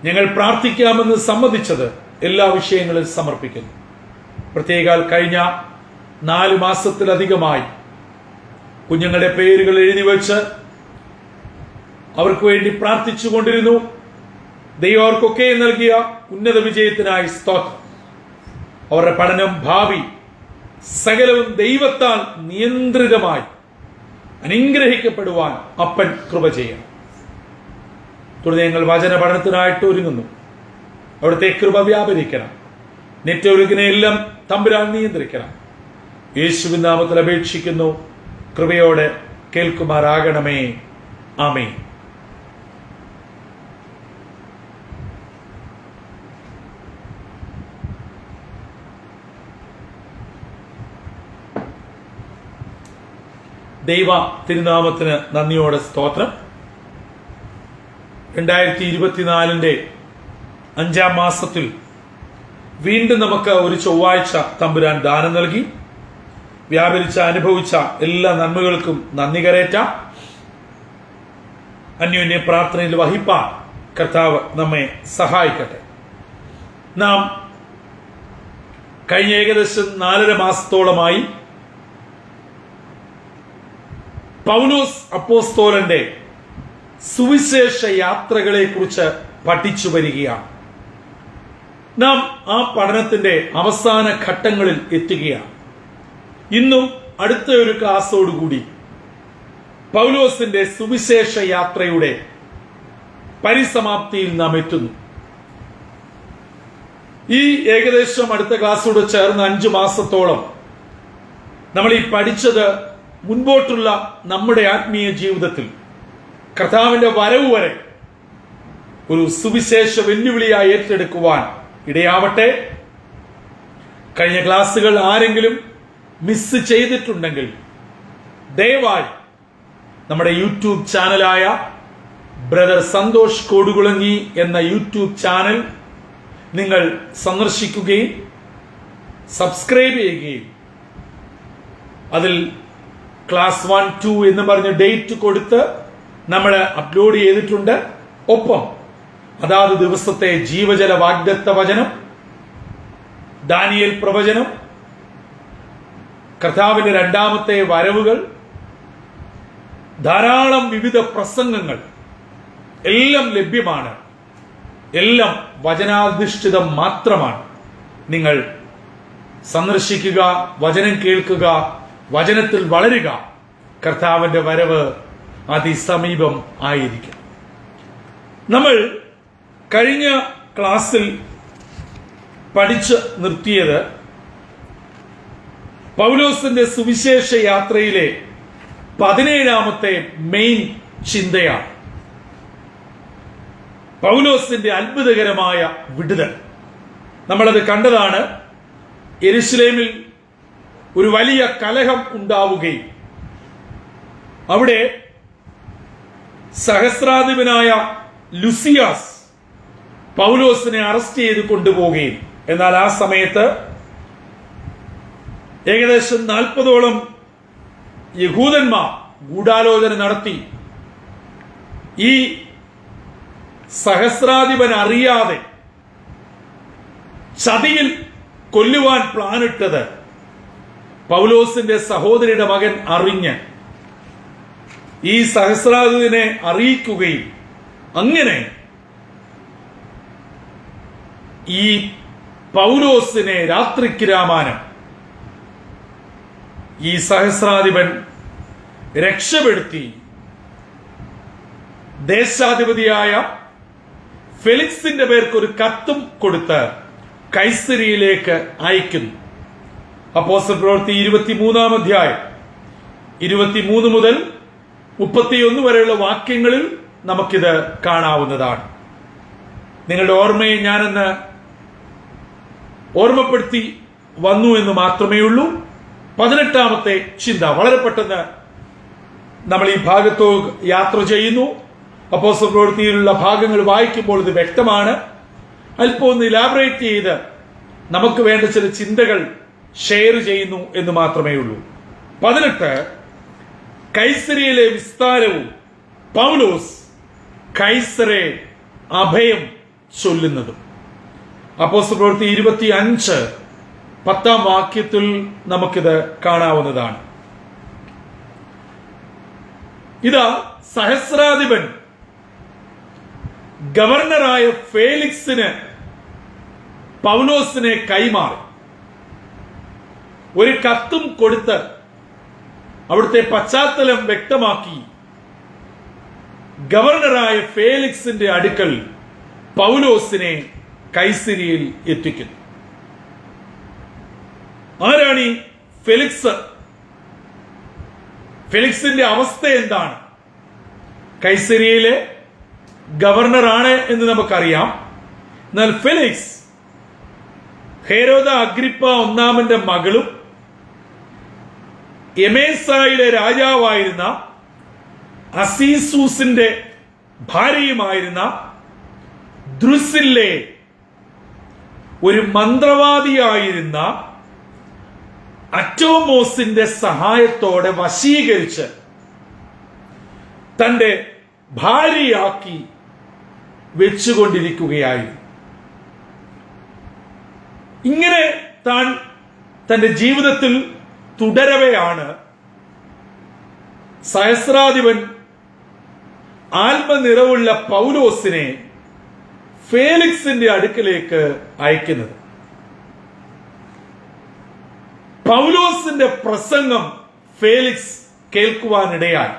ഞങ്ങൾ പ്രാർത്ഥിക്കാമെന്ന് സമ്മതിച്ചത് എല്ലാ വിഷയങ്ങളിൽ സമർപ്പിക്കുന്നു. പ്രത്യേകാൽ കഴിഞ്ഞ 4 മാസത്തിലധികമായി കുഞ്ഞുങ്ങളുടെ പേരുകൾ എഴുതി വെച്ച് അവർക്ക് വേണ്ടി പ്രാർത്ഥിച്ചു കൊണ്ടിരുന്നു. ദൈവം അവർക്കൊക്കെ നൽകിയ ഉന്നത വിജയത്തിനായി സ്തോത്രം. അവരുടെ പഠനം, ഭാവി സകലവും ദൈവത്താൽ നിയന്ത്രിതമായി അനുഗ്രഹിക്കപ്പെടുവാൻ അപ്പൻ കൃപ ചെയ്യണം. തുടർന്ന് ഞങ്ങൾ വചന പഠനത്തിനായിട്ട് ഒരുങ്ങുന്നു. അവിടുത്തെ കൃപ വ്യാപരിക്കണം. നെറ്റ്വർക്കിനെ എല്ലാം തമ്പുരാൻ നിയന്ത്രിക്കണം. യേശുവിൻ നാമത്തിൽ അപേക്ഷിക്കുന്നു. കൃപയോടെ കേൾക്കുമാറാകണമേ. ആമേൻ. ദൈവ തിരുനാമത്തിന് നന്ദിയോടെ സ്തോത്രം. 2024 5ാം മാസത്തിൽ വീണ്ടും നമുക്ക് ഒരു ചൊവ്വാഴ്ച തമ്പുരാൻ ദാനം നൽകി. വ്യാപരിച്ച അനുഭവിച്ച എല്ലാ നന്മകൾക്കും നന്ദി കരേറ്റാം. അന്യോന്യ പ്രാർത്ഥനയിൽ വഹിപ്പാൻ കർത്താവ് നമ്മെ സഹായിക്കട്ടെ. നാം കഴിഞ്ഞ ഏകദേശം 4.5 മാസത്തോളമായി പൗലോസ് അപ്പോസ്തോലന്റെ സുവിശേഷ യാത്രകളെ കുറിച്ച് പഠിച്ചു വരികയാണ്. നാം ആ പഠനത്തിന്റെ അവസാന ഘട്ടങ്ങളിൽ എത്തുകയാണ്. ഇന്നും അടുത്ത ഒരു ക്ലാസ്സോടുകൂടി പൗലോസിന്റെ സുവിശേഷ യാത്രയുടെ പരിസമാപ്തിയിൽ നാം എത്തുന്നു. ഈ ഏകദേശം അടുത്ത ക്ലാസ്സോട് ചേർന്ന് 5 മാസത്തോളം നമ്മൾ ഈ പഠിച്ചത് മുൻപോട്ടുള്ള നമ്മുടെ ആത്മീയ ജീവിതത്തിൽ കർത്താവിന്റെ വരവ് വരെ ഒരു സുവിശേഷ വെല്ലുവിളിയായി ഏറ്റെടുക്കുവാൻ ഇടയാവട്ടെ. കഴിഞ്ഞ ക്ലാസ്സുകൾ ആരെങ്കിലും മിസ് ചെയ്തിട്ടുണ്ടെങ്കിൽ ദയവായി നമ്മുടെ യൂട്യൂബ് ചാനലായ ബ്രദർ സന്തോഷ് കോടുകുളങ്ങി എന്ന യൂട്യൂബ് ചാനൽ നിങ്ങൾ സന്ദർശിക്കുകയും സബ്സ്ക്രൈബ് ചെയ്യുകയും അതിൽ ക്ലാസ് 1, 2 എന്ന് പറഞ്ഞ് ഡേറ്റ് കൊടുത്ത് നമ്മൾ അപ്ലോഡ് ചെയ്തിട്ടുണ്ട്. ഒപ്പം അതാത് ദിവസത്തെ ജീവജല വാഗ്ദത്ത വചനം, ദാനിയേൽ പ്രവചനം, കർത്താവിന്റെ രണ്ടാമത്തെ വരവുകൾ, ധാരാളം വിവിധ പ്രസംഗങ്ങൾ എല്ലാം ലഭ്യമാണ്. എല്ലാം വചനാധിഷ്ഠിതം മാത്രമാണ്. നിങ്ങൾ സന്ദർശിക്കുക, വചനം കേൾക്കുക, വചനത്തിൽ വളരുക. കർത്താവിന്റെ വരവ് അതിസമീപം ആയിരിക്കും. നമ്മൾ കഴിഞ്ഞ ക്ലാസ്സിൽ പഠിച്ച് നിർത്തിയത് പൗലോസിന്റെ സുവിശേഷ യാത്രയിലെ 17ാമത്തെ മെയിൻ ചിന്തയാണ്. പൗലോസിന്റെ അത്ഭുതകരമായ വിടുതൽ. നമ്മളത് കണ്ടതാണ്. യെരുശലേമിൽ ഒരു വലിയ കലഹം ഉണ്ടാവുകയും അവിടെ സഹസ്രാധിപനായ ലുസിയാസ് പൗലോസിനെ അറസ്റ്റ് ചെയ്ത് കൊണ്ടുപോവുകയും, എന്നാൽ ആ സമയത്ത് ഏകദേശം 40ഓളം യഹൂദന്മാർ ഗൂഢാലോചന നടത്തി ഈ സഹസ്രാധിപൻ അറിയാതെ ചതിയിൽ കൊല്ലുവാൻ പ്ലാനിട്ടത് പൗലോസിന്റെ സഹോദരിയുടെ മകൻ അറിഞ്ഞ് ഈ സഹസ്രാധിപനെ അറിയിക്കുകയും അങ്ങനെ ഈ പൗലോസിനെ രാത്രിക്ക് രാമാനം ഈ സഹസ്രാധിപൻ രക്ഷപ്പെടുത്തി ദേശാധിപതിയായ ഫെലിക്സിന്റെ പേർക്ക് ഒരു കത്തും കൊടുത്ത് കൈസരിയിലേക്ക് അയക്കുന്നു. അപ്പോസ്തല പ്രവൃത്തി 23-ാം അധ്യായം 23 മുതൽ 31 വരെയുള്ള വാക്യങ്ങളിൽ നമുക്കിത് കാണാവുന്നതാണ്. നിങ്ങളുടെ ഓർമ്മയെ ഞാനെന്ന് ഓർമ്മപ്പെടുത്തി വന്നു എന്ന് മാത്രമേ ഉള്ളൂ. 18ാമത്തെ ചിന്ത വളരെ പെട്ടെന്ന് നമ്മൾ ഈ ഭാഗത്തോ യാത്ര ചെയ്യുന്നു. അപ്പോസ്തല പ്രവൃത്തിയിലുള്ള ഭാഗങ്ങൾ വായിക്കുമ്പോൾ ഇത് വ്യക്തമാണ്. അല്പം ഒന്ന് ഇലാബറേറ്റ് ചെയ്ത് നമുക്ക് വേണ്ട ചില ചിന്തകൾ ഷെയർ ചെയ്യുന്നു എന്ന് മാത്രമേ ഉള്ളൂ. 18 കൈസരിയിലെ വിസ്താരവും പൗലോസ് കൈസരെ അഭയം ചൊല്ലുന്നതും. അപ്പോസ്തല പ്രവൃത്തി 25 10-ാം വാക്യത്തിൽ നമുക്കിത് കാണാവുന്നതാണ്. ഇതാ സഹസ്രാധിപൻ ഗവർണറായ ഫേലിക്സിന് പൗലോസിനെ കൈമാറി ഒരു കത്തും കൊടുത്ത് അവിടുത്തെ പശ്ചാത്തലം വ്യക്തമാക്കി ഗവർണറായ ഫേലിക്സിന്റെ അടുക്കൽ പൗലോസിനെ കൈസരിയിൽ എത്തിക്കുന്നു. ആരാണ് ഈ ഫെലിക്സ്? ഫെലിക്സിന്റെ അവസ്ഥ എന്താണ്? കൈസരിയയിലെ ഗവർണറാണ് എന്ന് നമുക്കറിയാം. എന്നാൽ ഫെലിക്സ് ഹെരോദ അഗ്രിപ്പ 1-ാമന്റെ മകളും എമേസായിലെ രാജാവായിരുന്ന അസീസൂസിന്റെ ഭാര്യയുമായിരുന്ന ദ്രുസില്ലെ ഒരു മന്ത്രവാദിയായിരുന്ന അറ്റോമോസിന്റെ സഹായത്തോടെ വശീകരിച്ച് തന്റെ ഭാര്യയാക്കി വെച്ചുകൊണ്ടിരിക്കുകയായിരുന്നു. ഇങ്ങനെ താൻ തന്റെ ജീവിതത്തിൽ തുടരവെയാണ് സഹസ്രാധിപൻ ആത്മനിറവുള്ള പൗലോസിനെ ഫേലിക്സിന്റെ അടുക്കലേക്ക് അയക്കുന്നത്. പൗലോസിന്റെ പ്രസംഗം ഫേലിക്സ് കേൾക്കുവാനിടയായി.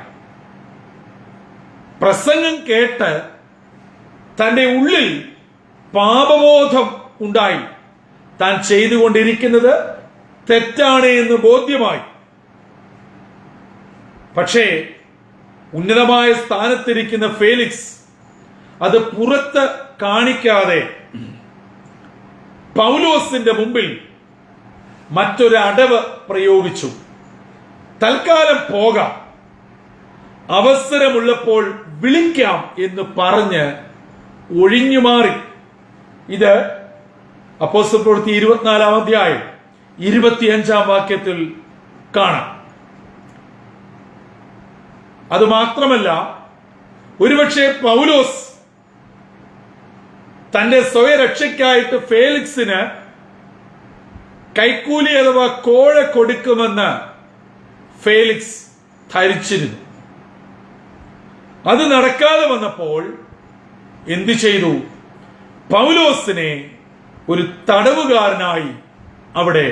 പ്രസംഗം കേട്ട് തന്റെ ഉള്ളിൽ പാപബോധം ഉണ്ടായി. താൻ ചെയ്തുകൊണ്ടിരിക്കുന്നത് തെറ്റാണ് എന്ന് ബോധ്യമായി. പക്ഷേ ഉന്നതമായ സ്ഥാനത്തിരിക്കുന്ന ഫേലിക്സ് അത് പുറത്ത് കാണിക്കാതെ പൗലോസിന്റെ മുമ്പിൽ മറ്റൊരു അടവ് പ്രയോഗിച്ചു. തൽക്കാലം പോകാം, അവസരമുള്ളപ്പോൾ വിളിക്കാം എന്ന് പറഞ്ഞ് ഒഴിഞ്ഞുമാറി. ഇത് അപ്പോസ്തല പ്രവൃത്തി 24-ാം അധ്യായം 25-ാം വാക്യത്തിൽ കാണാം. അതുമാത്രമല്ല, ഒരുപക്ഷെ പൗലോസ് തന്റെ സ്വയരക്ഷയ്ക്കായിട്ട് ഫേലിക്സിന് കൈക്കൂലി അഥവാ കോഴ കൊടുക്കുമെന്ന് ഫേലിക്സ് ധരിച്ചിരുന്നു. അത് നടക്കാതെ വന്നപ്പോൾ എന്തു ചെയ്തു? പൗലോസിനെ ഒരു തടവുകാരനായി അവിടെ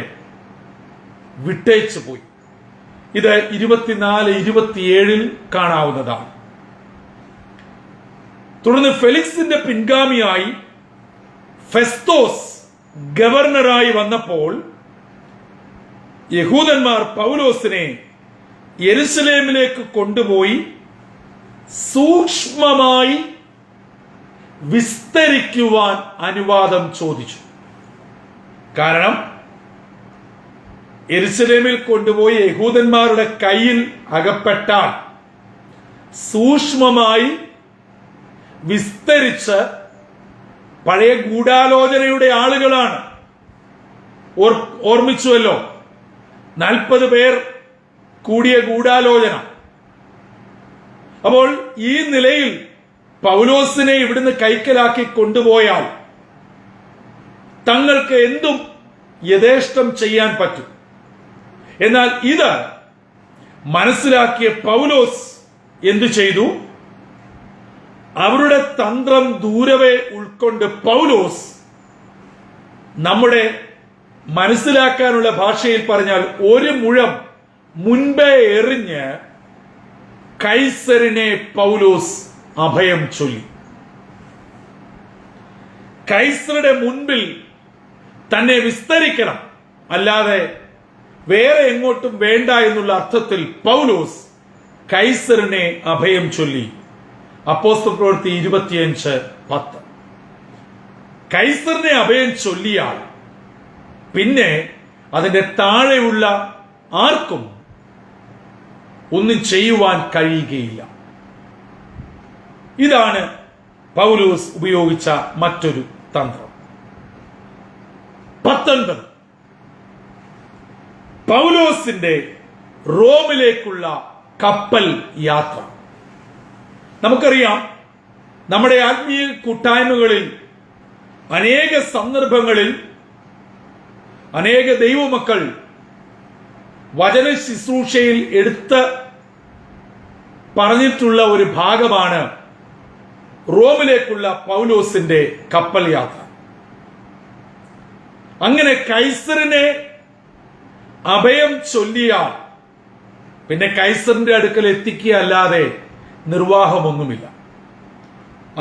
വിട്ടേച്ചു പോയി. ഇത് 24-27 കാണാവുന്നതാണ്. തുടർന്ന് ഫെലിക്സിന്റെ പിൻഗാമിയായി ഫെസ്തോസ് ഗവർണറായി വന്നപ്പോൾ യഹൂദന്മാർ പൗലോസിനെ യെരുശലേമിലേക്ക് കൊണ്ടുപോയി സൂക്ഷ്മമായി വിസ്തരിക്കുവാൻ അനുവാദം ചോദിച്ചു. കാരണം യെരുശലേമിൽ കൊണ്ടുപോയി യഹൂദന്മാരുടെ കയ്യിൽ അകപ്പെട്ടാൽ സൂക്ഷ്മമായി വിസ്തരിച്ച്, പഴയ ഗൂഢാലോചനയുടെ ആളുകളാണ്, ഓർമ്മിച്ചുവല്ലോ, 40 പേർ കൂടിയ ഗൂഢാലോചന. അപ്പോൾ ഈ നിലയിൽ പൗലോസിനെ ഇവിടുന്ന് കൈക്കലാക്കി കൊണ്ടുപോയാൽ തങ്ങൾക്ക് എന്തും യഥേഷ്ടം ചെയ്യാൻ പറ്റും. എന്നാൽ ഇത് മനസ്സിലാക്കിയ പൗലോസ് എന്തു ചെയ്തു? അവരുടെ തന്ത്രം ദൂരവേ ഉൾക്കൊണ്ട് പൗലോസ് നമ്മുടെ മനസ്സിലാക്കാനുള്ള ഭാഷയിൽ പറഞ്ഞാൽ ഒരു മുഴം മുൻപേ എറിഞ്ഞ് കൈസറിനെ പൗലോസ് അഭയം ചൊല്ലി. കൈസറുടെ മുൻപിൽ തന്നെ വിസ്തരിക്കണം, അല്ലാതെ വേറെ എങ്ങോട്ടും വേണ്ട എന്നുള്ള അർത്ഥത്തിൽ പൗലോസ് കൈസറിനെ അഭയം ചൊല്ലി. അപ്പോസ്തല പ്രവൃത്തി 25:10. കൈസറിനെ അഭയം ചൊല്ലിയാൽ പിന്നെ അതിന്റെ താഴെയുള്ള ആർക്കും ഒന്നും ചെയ്യുവാൻ കഴിയുകയില്ല. ഇതാണ് പൗലോസ് ഉപയോഗിച്ച മറ്റൊരു തന്ത്രം. 19. പൗലോസിന്റെ റോമിലേക്കുള്ള കപ്പൽ യാത്ര. നമുക്കറിയാം, നമ്മുടെ ആത്മീയ കൂട്ടായ്മകളിൽ അനേക സന്ദർഭങ്ങളിൽ അനേക ദൈവമക്കൾ വചന ശുശ്രൂഷയിൽ എടുത്ത് പറഞ്ഞിട്ടുള്ള ഒരു ഭാഗമാണ് റോമിലേക്കുള്ള പൗലോസിന്റെ കപ്പൽ യാത്ര. അങ്ങനെ കൈസറിനെ അഭയം ചൊല്ലിയാൽ പിന്നെ കൈസറിന്റെ അടുക്കൽ എത്തിക്കുക അല്ലാതെ നിർവാഹമൊന്നുമില്ല.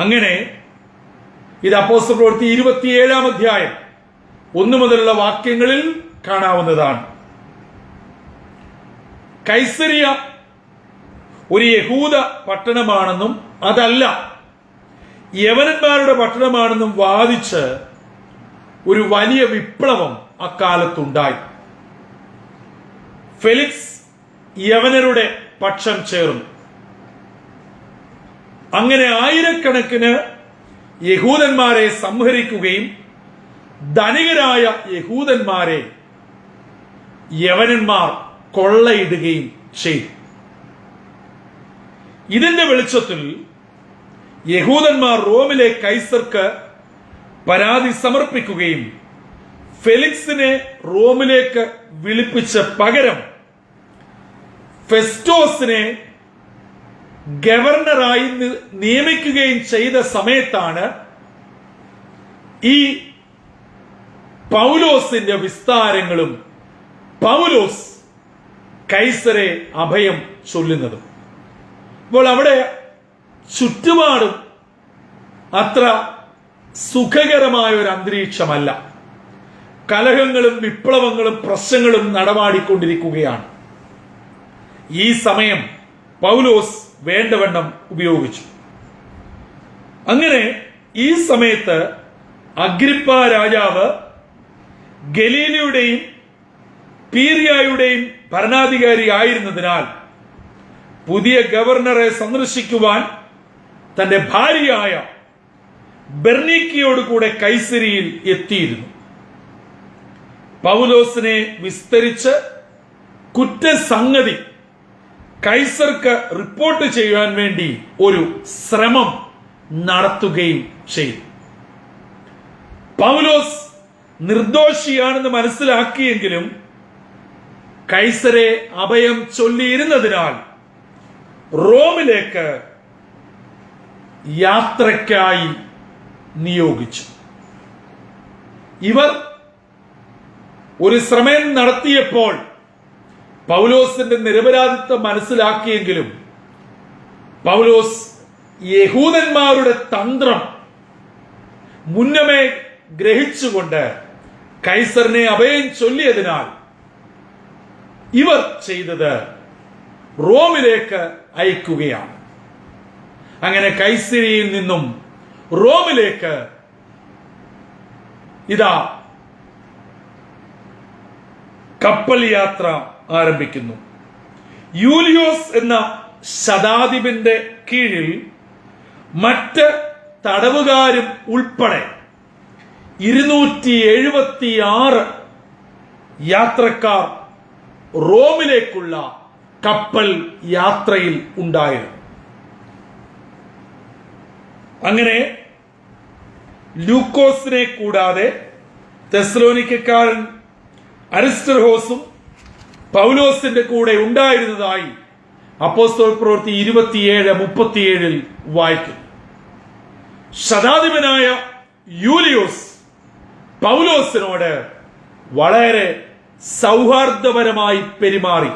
അങ്ങനെ ഇത് അപ്പോസ്തല പ്രവൃത്തി 27-ാം അധ്യായം 1 മുതലുള്ള വാക്യങ്ങളിൽ കാണാവുന്നതാണ്. കൈസരിയ ഒരു യഹൂദ പട്ടണമാണെന്നും അതല്ല യവനന്മാരുടെ പട്ടണമാണെന്നും വാദിച്ച് ഒരു വലിയ വിപ്ലവം അക്കാലത്തുണ്ടായി. ഫെലിക്സ് യവനരുടെ പക്ഷം ചേർന്നു. അങ്ങനെ ആയിരക്കണക്കിന് യഹൂദന്മാരെ സംഹരിക്കുകയും ധനികരായ യഹൂദന്മാരെ യവനന്മാർ കൊള്ളയിടുകയും ചെയ്തു. ഇതിന്റെ വെളിച്ചത്തിൽ യഹൂദന്മാർ റോമിലെ കൈസർക്ക് പരാതി സമർപ്പിക്കുകയും ഫെലിക്സിനെ റോമിലേക്ക് വിളിപ്പിച്ച് പകരം ഫെസ്റ്റോസിനെ ഗവർണറായി നിയമിക്കുകയും ചെയ്ത സമയത്താണ് ഈ പൗലോസിന്റെ വിസ്താരങ്ങളും പൗലോസ് കൈസരെ അഭയം ചൊല്ലുന്നതും. അപ്പോൾ അവിടെ ചുറ്റുപാടും അത്ര സുഖകരമായ ഒരു അന്തരീക്ഷമല്ല. കലഹങ്ങളും വിപ്ലവങ്ങളും പ്രശ്നങ്ങളും നടമാടിക്കൊണ്ടിരിക്കുകയാണ്. ഈ സമയം പൗലോസ് വേണ്ടവണ്ണം ഉപയോഗിച്ചു. അങ്ങനെ ഈ സമയത്ത് അഗ്രിപ്പ രാജാവ് ഗലീലയുടെയും പീരിയായുടെയും ഭരണാധികാരി ആയിരുന്നതിനാൽ പുതിയ ഗവർണറെ സന്ദർശിക്കുവാൻ തന്റെ ഭാര്യയായ ബെർണീക്കിയോട് കൂടെ കൈസരിയിൽ എത്തിയിരുന്നു. പൗലോസിനെ വിസ്തരിച്ച് കുറ്റസംഗതി കൈസർക്ക് റിപ്പോർട്ട് ചെയ്യാൻ വേണ്ടി ഒരു ശ്രമം നടത്തുകയും ചെയ്തു. പൗലോസ് നിർദോഷിയാണെന്ന് മനസ്സിലാക്കിയെങ്കിലും കൈസരെ അഭയം ചൊല്ലിയിരുന്നതിനാൽ റോമിലേക്ക് യാത്രയ്ക്കായി നിയോഗിച്ചു. ഇവർ ഒരു ശ്രമം നടത്തിയപ്പോൾ പൗലോസിന്റെ നിരപരാധിത്വം മനസ്സിലാക്കിയെങ്കിലും പൗലോസ് യഹൂദന്മാരുടെ തന്ത്രം മുന്നമേ ഗ്രഹിച്ചുകൊണ്ട് കൈസറിനെ അഭയം ചൊല്ലിയതിനാൽ ഇവർ ചെയ്തത് റോമിലേക്ക് അയക്കുകയാണ്. അങ്ങനെ കൈസരിയിൽ നിന്നും റോമിലേക്ക് ഇതാ കപ്പൽ യാത്ര ആരംഭിക്കുന്നു. യൂലിയോസ് എന്ന ശതാധിപന്റെ കീഴിൽ മറ്റ് തടവുകാരും ഉൾപ്പെടെ 276 യാത്രക്കാർ റോമിലേക്കുള്ള കപ്പൽ യാത്രയിൽ ഉണ്ടായിരുന്നു. അങ്ങനെ ലൂക്കോസിനെ കൂടാതെ തെസ്സലോനിക്കക്കാരൻ അരിസ്റ്റർഹോസും പൗലോസിന്റെ കൂടെ ഉണ്ടായിരുന്നതായി അപ്പോസ്തല പ്രവൃത്തി 27:37 വായിക്കുന്നു. ശതാധിപനായ യൂലിയോസ് പൗലോസിനോട് വളരെ സൗഹാർദ്ദപരമായി പെരുമാറി.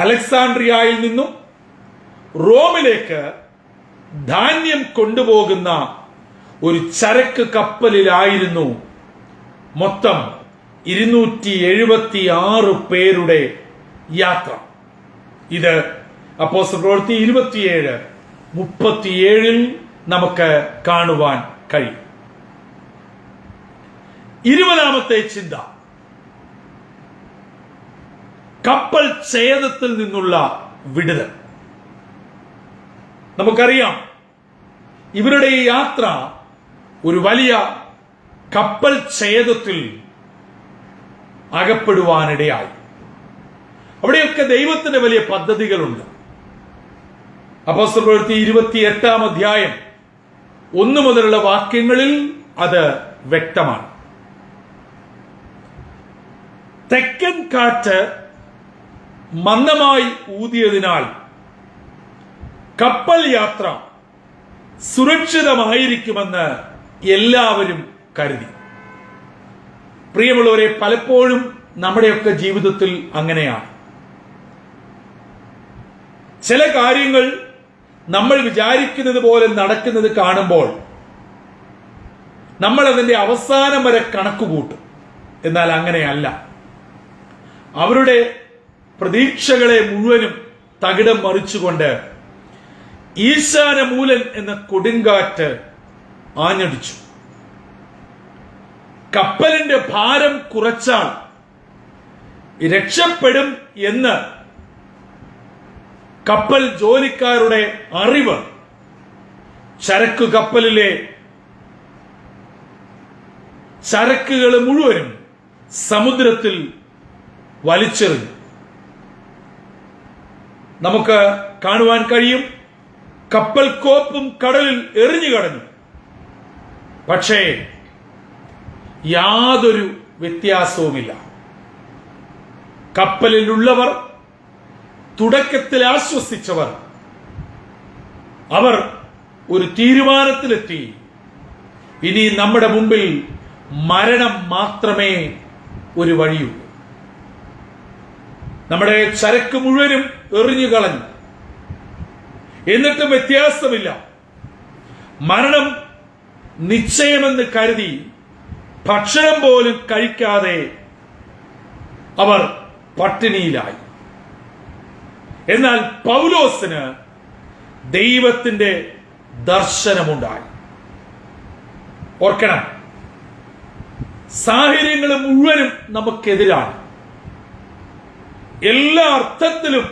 അലക്സാണ്ട്രിയയിൽ നിന്നും റോമിലേക്ക് ധാന്യം കൊണ്ടുപോകുന്ന ഒരു ചരക്ക് കപ്പലിലായിരുന്നു മൊത്തം 276 പേരുടെ യാത്ര. ഇത് അപ്പോസ്തല പ്രവൃത്തി 27:37 നമുക്ക് കാണുവാൻ കഴിയും. 20ാമത്തെ ചിന്ത, കപ്പൽ ഛേദത്തിൽ നിന്നുള്ള വിടുതൽ. നമുക്കറിയാം, ഇവരുടെ ഈ യാത്ര ഒരു വലിയ കപ്പൽ ഛേദത്തിൽ അകപ്പെടുവാനിടയായി. അവിടെയൊക്കെ ദൈവത്തിന്റെ വലിയ പദ്ധതികളുണ്ട്. അപ്പോസ്തല പ്രവൃത്തി 28-ാം അധ്യായം 1 മുതലുള്ള വാക്യങ്ങളിൽ അത് വ്യക്തമാണ്. തെക്കൻ കാറ്റ് മന്ദമായി ഊതിയതിനാൽ കപ്പൽ യാത്ര സുരക്ഷിതമായിരിക്കുമെന്ന് എല്ലാവരും കരുതി. പ്രിയമുള്ളവരെ, പലപ്പോഴും നമ്മുടെയൊക്കെ ജീവിതത്തിൽ അങ്ങനെയാണ്. ചില കാര്യങ്ങൾ നമ്മൾ വിചാരിക്കുന്നത് പോലെ നടക്കുന്നത് കാണുമ്പോൾ നമ്മൾ അതിന്റെ അവസാനം വരെ കണക്കുകൂട്ടും. എന്നാൽ അങ്ങനെയല്ല. അവരുടെ പ്രതീക്ഷകളെ മുഴുവനും തകിടം മറിച്ചുകൊണ്ട് ഈശാനമൂലൻ എന്ന കൊടുങ്കാറ്റ് ആഞ്ഞടിച്ചു. കപ്പലിന്റെ ഭാരം കുറച്ചാൽ രക്ഷപ്പെടും എന്ന് കപ്പൽ ജോലിക്കാരുടെ അറിവ് ചരക്കു കപ്പലിലെ ചരക്കുകൾ മുഴുവനും സമുദ്രത്തിൽ വലിച്ചെറിഞ്ഞു. നമുക്ക് കാണുവാൻ കഴിയും, കപ്പൽ കോപ്പും കടലിൽ എറിഞ്ഞു കടഞ്ഞു. പക്ഷേ യാതൊരു വ്യത്യാസവുമില്ല. കപ്പലിലുള്ളവർ, തുടക്കത്തിൽ ആശ്വസിച്ചവർ, അവർ ഒരു തീരുമാനത്തിലെത്തി. ഇനി നമ്മുടെ മുമ്പിൽ മരണം മാത്രമേ ഒരു വഴിയുള്ളൂ. നമ്മുടെ ചരക്ക് മുഴുവനും എറിഞ്ഞു കളഞ്ഞു. എന്നിട്ടും വ്യത്യാസമില്ല. മരണം നിശ്ചയമെന്ന് കരുതി ഭക്ഷണം പോലും കഴിക്കാതെ അവർ പട്ടിണിയിലായി. എന്നാൽ പൗലോസിന് ദൈവത്തിന്റെ ദർശനമുണ്ടായി. ഓർക്കണം, സാഹചര്യങ്ങൾ മുഴുവനും നമുക്കെതിരാണ്. എല്ലാ അർത്ഥത്തിലും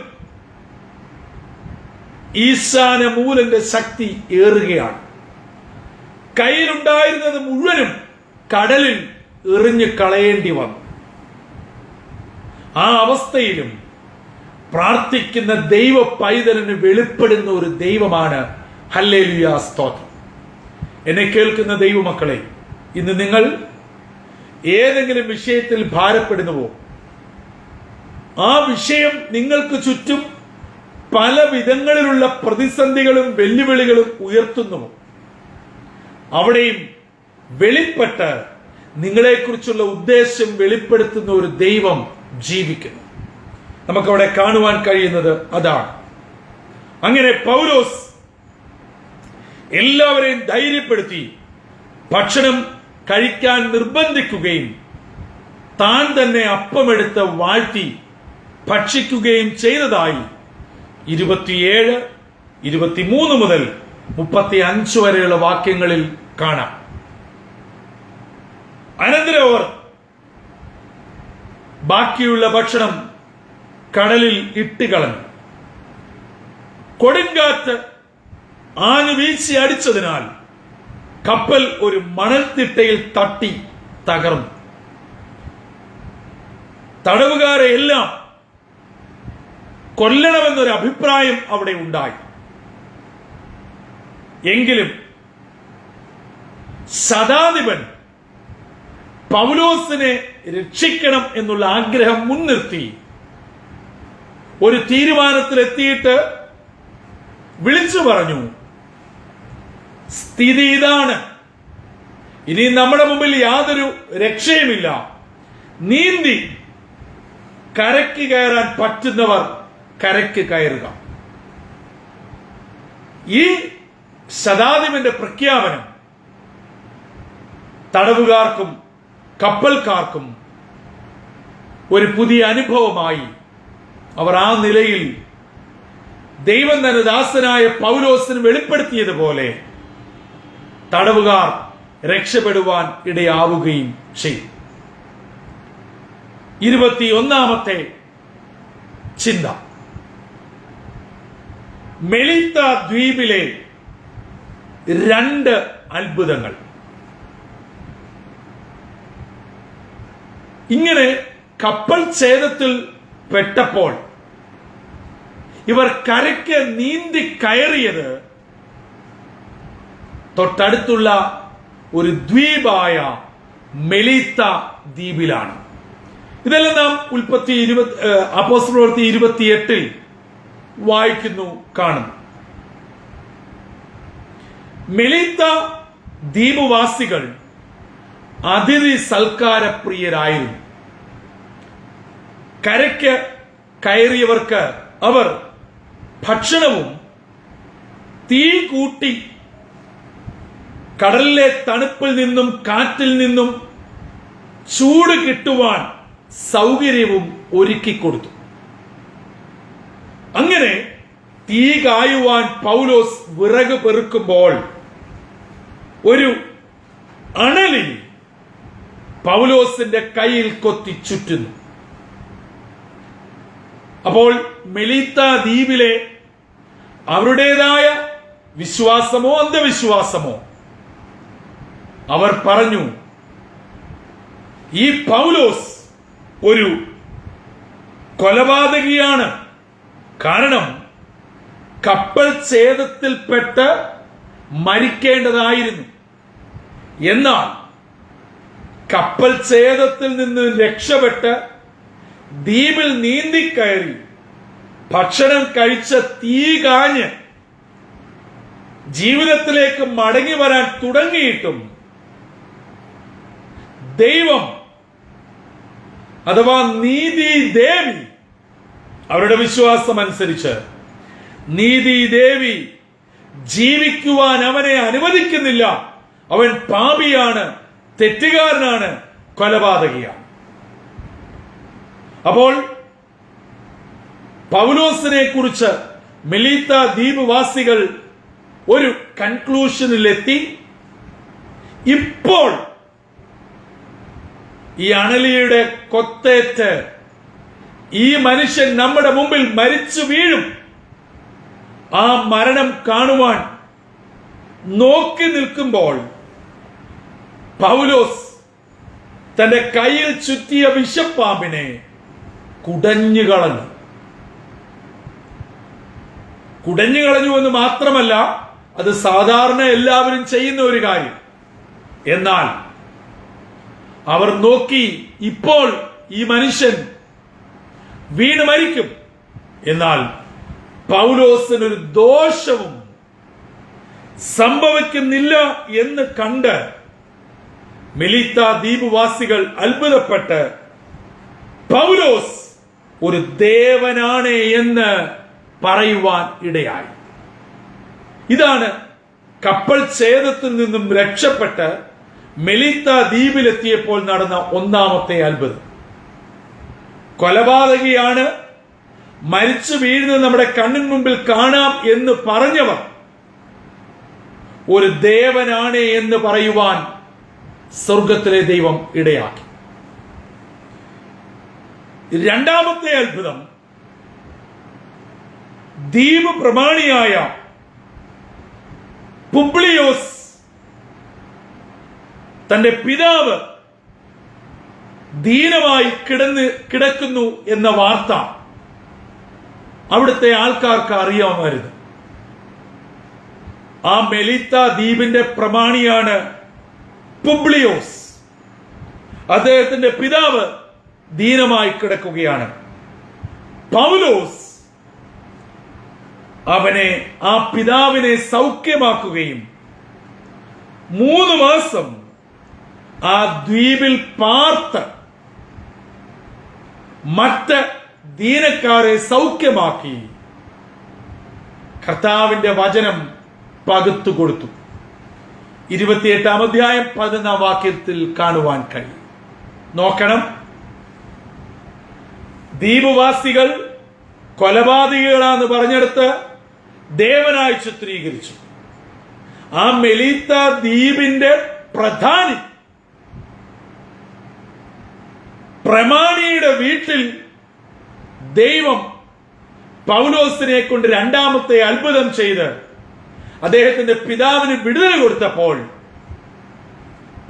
ഈശാന മൂലന്റെ ശക്തി ഏറുകയാണ്. കയ്യിലുണ്ടായിരുന്നത് മുഴുവനും കടലിൽ എറിഞ്ഞു കളയേണ്ടി വന്നു. ആ അവസ്ഥയിലും പ്രാർത്ഥിക്കുന്ന ദൈവ പൈതലിന് വെളിപ്പെടുന്ന ഒരു ദൈവമാണ്. ഹല്ലേലൂയ, സ്തോത്രം. എന്നെ കേൾക്കുന്ന ദൈവമക്കളെ, ഇന്ന് നിങ്ങൾ ഏതെങ്കിലും വിഷയത്തിൽ ഭാരപ്പെടുന്നുവോ? ആ വിഷയം നിങ്ങൾക്ക് ചുറ്റും പല വിധങ്ങളിലുള്ള പ്രതിസന്ധികളും വെല്ലുവിളികളും ഉയർത്തുന്നുവോ? അവിടെയും വെളിപ്പെട്ട് നിങ്ങളെക്കുറിച്ചുള്ള ഉദ്ദേശം വെളിപ്പെടുത്തുന്ന ഒരു ദൈവം ജീവിക്കുന്നു. നമുക്കവിടെ കാണുവാൻ കഴിയുന്നത് അതാണ്. അങ്ങനെ പൗലോസ് എല്ലാവരെയും ധൈര്യപ്പെടുത്തി ഭക്ഷണം കഴിക്കാൻ നിർബന്ധിക്കുകയും താൻ തന്നെ അപ്പമെടുത്ത് വാഴ്ത്തി ഭക്ഷിക്കുകയും ചെയ്തതായി 27, 23 മുതൽ 35 വരെയുള്ള വാക്യങ്ങളിൽ കാണാം. അനന്തരം അവർ ബാക്കിയുള്ള ഭക്ഷണം കടലിൽ ഇട്ടുകളഞ്ഞു. കൊടുങ്കാറ്റ് ആഞ്ഞു വീശി അടിച്ചതിനാൽ കപ്പൽ ഒരു മണൽത്തിട്ടയിൽ തട്ടി തകർന്നു. തടവുകാരെ എല്ലാം കൊല്ലണമെന്നൊരു അഭിപ്രായം അവിടെ ഉണ്ടായി. എങ്കിലും ശതാധിപൻ പൗലോസിനെ രക്ഷിക്കണം എന്നുള്ള ആഗ്രഹം മുൻനിർത്തി ഒരു തീരുമാനത്തിലെത്തിയിട്ട് വിളിച്ചു പറഞ്ഞു, സ്ഥിതി ഇതാണ്, ഇനി നമ്മുടെ മുമ്പിൽ യാതൊരു രക്ഷയുമില്ല. നീന്തി കരയ്ക്ക് കയറാൻ പറ്റുന്നവർ കരയ്ക്ക് കയറുക. ഈ ശതാധിപന്റെ പ്രഖ്യാപനം തടവുകാർക്കും കപ്പൽക്കാർക്കും ഒരു പുതിയ അനുഭവമായി. അവർ ആ നിലയിൽ ദൈവം തന്നെ ദാസനായ പൗലോസിന് വെളിപ്പെടുത്തിയതുപോലെ തടവുകാർ രക്ഷപ്പെടുവാൻ ഇടയാവുകയും ചെയ്തു. 21ാമത്തെ ചിന്ത, മെലിത്ത ദ്വീപിലെ 2 അത്ഭുതങ്ങൾ. ഇങ്ങനെ കപ്പൽ ഛേദത്തിൽ പെട്ടപ്പോൾ ഇവർ കരയ്ക്ക് നീന്തി കയറിയത് തൊട്ടടുത്തുള്ള ഒരു ദ്വീപായ മെലിത്ത ദ്വീപിലാണ്. ഇതെല്ലാം നാം അപ്പോസ്തലപ്രവൃത്തി 28 വായിക്കുന്നു, കാണുന്നു. മെലിത്ത ദ്വീപുവാസികൾ അതിഥി സൽക്കാരപ്രിയരായിരുന്നു. കരയ്ക്ക് കയറിയവർക്ക് അവർ ഭക്ഷണവും തീ കൂട്ടി കടലിലെ തണുപ്പിൽ നിന്നും കാറ്റിൽ നിന്നും ചൂട് കിട്ടുവാൻ സൗകര്യവും ഒരുക്കിക്കൊടുത്തു. അങ്ങനെ തീ കായുവാൻ പൗലോസ് വിറക് പെറുക്കുമ്പോൾ ഒരു അണലി പൗലോസിന്റെ കയ്യിൽ കൊത്തി ചുറ്റുന്നു. അപ്പോൾ മെലിത്ത ദ്വീപിലെ അവരുടേതായ വിശ്വാസമോ അന്ധവിശ്വാസമോ അവർ പറഞ്ഞു, ഈ പൗലോസ് ഒരു കൊലപാതകിയാണ്. കാരണം കപ്പൽ ഛേദത്തിൽപ്പെട്ട് മരിക്കേണ്ടതായിരുന്നു. എന്നാൽ കപ്പൽ ഛേദത്തിൽ നിന്ന് രക്ഷപ്പെട്ട് ദ്വീപിൽ നീന്തിക്കയറി ഭക്ഷണം കഴിച്ച തീ കാഞ്ഞ് ജീവിതത്തിലേക്ക് മടങ്ങി വരാൻ തുടങ്ങിയിട്ടും ദൈവം അഥവാ നീതി ദേവി, അവരുടെ വിശ്വാസം അനുസരിച്ച് നീതി ദേവി ജീവിക്കുവാൻ അവനെ അനുവദിക്കുന്നില്ല. അവൻ പാപിയാണ്, തെറ്റുകാരനാണ്, കൊലപാതകിയാണ്. അപ്പോൾ പൗലോസിനെ കുറിച്ച് മെലിത്ത ദ്വീപുവാസികൾ ഒരു കൺക്ലൂഷനിലെത്തി. ഇപ്പോൾ ഈ അണലിയുടെ കൊത്തേറ്റ് ഈ മനുഷ്യൻ നമ്മുടെ മുമ്പിൽ മരിച്ചു വീഴും. ആ മരണം കാണുവാൻ നോക്കി നിൽക്കുമ്പോൾ പൗലോസ് തന്റെ കയ്യിൽ ചുറ്റിയ വിഷപ്പാമ്പിനെ കുടഞ്ഞു കളഞ്ഞു. കുടഞ്ഞു കളഞ്ഞു എന്ന് മാത്രമല്ല, അത് സാധാരണ എല്ലാവരും ചെയ്യുന്ന ഒരു കാര്യം. എന്നാൽ അവർ നോക്കി, ഇപ്പോൾ ഈ മനുഷ്യൻ വീണ് മരിക്കും, എന്നാൽ പൗലോസിനൊരു ദോഷവും സംഭവിക്കുന്നില്ല എന്ന് കണ്ട് മെലീത്ത ദ്വീപുവാസികൾ അത്ഭുതപ്പെട്ട് പൗലോസ് ഒരു ദേവനാണ് എന്ന് പറയുവാൻ ഇടയായി. ഇതാണ് കപ്പൽ ഛേദത്തിൽ നിന്നും രക്ഷപ്പെട്ട് മെലീത്ത ദ്വീപിലെത്തിയപ്പോൾ നടന്ന ഒന്നാമത്തെ അത്ഭുതം. കൊലപാതകിയാണ്, മരിച്ചു വീഴുന്നത് നമ്മുടെ കണ്ണിന് മുമ്പിൽ കാണാം എന്ന് പറഞ്ഞവർ ഒരു ദേവനാണ് എന്ന് പറയുവാൻ സ്വർഗത്തിലെ ദൈവം ഇടയാക്കി. രണ്ടാമത്തെ അത്ഭുതം, ദ്വീപ് പ്രമാണിയായ പുബ്ലിയോസ് തന്റെ പിതാവ് ദീനമായി കിടക്കുന്നു എന്ന വാർത്ത അവിടുത്തെ ആൾക്കാർക്ക് അറിയാമായിരുന്നു. ആ മെലീത്ത ദ്വീപിന്റെ പ്രമാണിയാണ് പുബ്ലിയോസ്. അദ്ദേഹത്തിന്റെ പിതാവ് ദീനമായി കിടക്കുകയാണ്. പൗലോസ് ആ പിതാവിനെ സൗഖ്യമാക്കുകയും 3 മാസം ആ ദ്വീപിൽ പാർത്ത് മറ്റ് ദീനക്കാരെ സൗഖ്യമാക്കി കർത്താവിന്റെ വചനം പകുത്തു കൊടുത്തു. 28-ാം അധ്യായം 11-ാം വാക്യത്തിൽ കാണുവാൻ കഴിയും. നോക്കണം, ദ്വീപുവാസികൾ കൊലപാതകികളാന്ന് പറഞ്ഞെടുത്ത് ദേവനായി ചിത്രീകരിച്ചു. ആ മെലീത്ത ദ്വീപിന്റെ പ്രധാനി പ്രമാണിയുടെ വീട്ടിൽ ദൈവം പൗലോസിനെ കൊണ്ട് രണ്ടാമത്തെ അത്ഭുതം ചെയ്ത് അദ്ദേഹത്തിന്റെ പിതാവിന് വിടുതൽ കൊടുത്തപ്പോൾ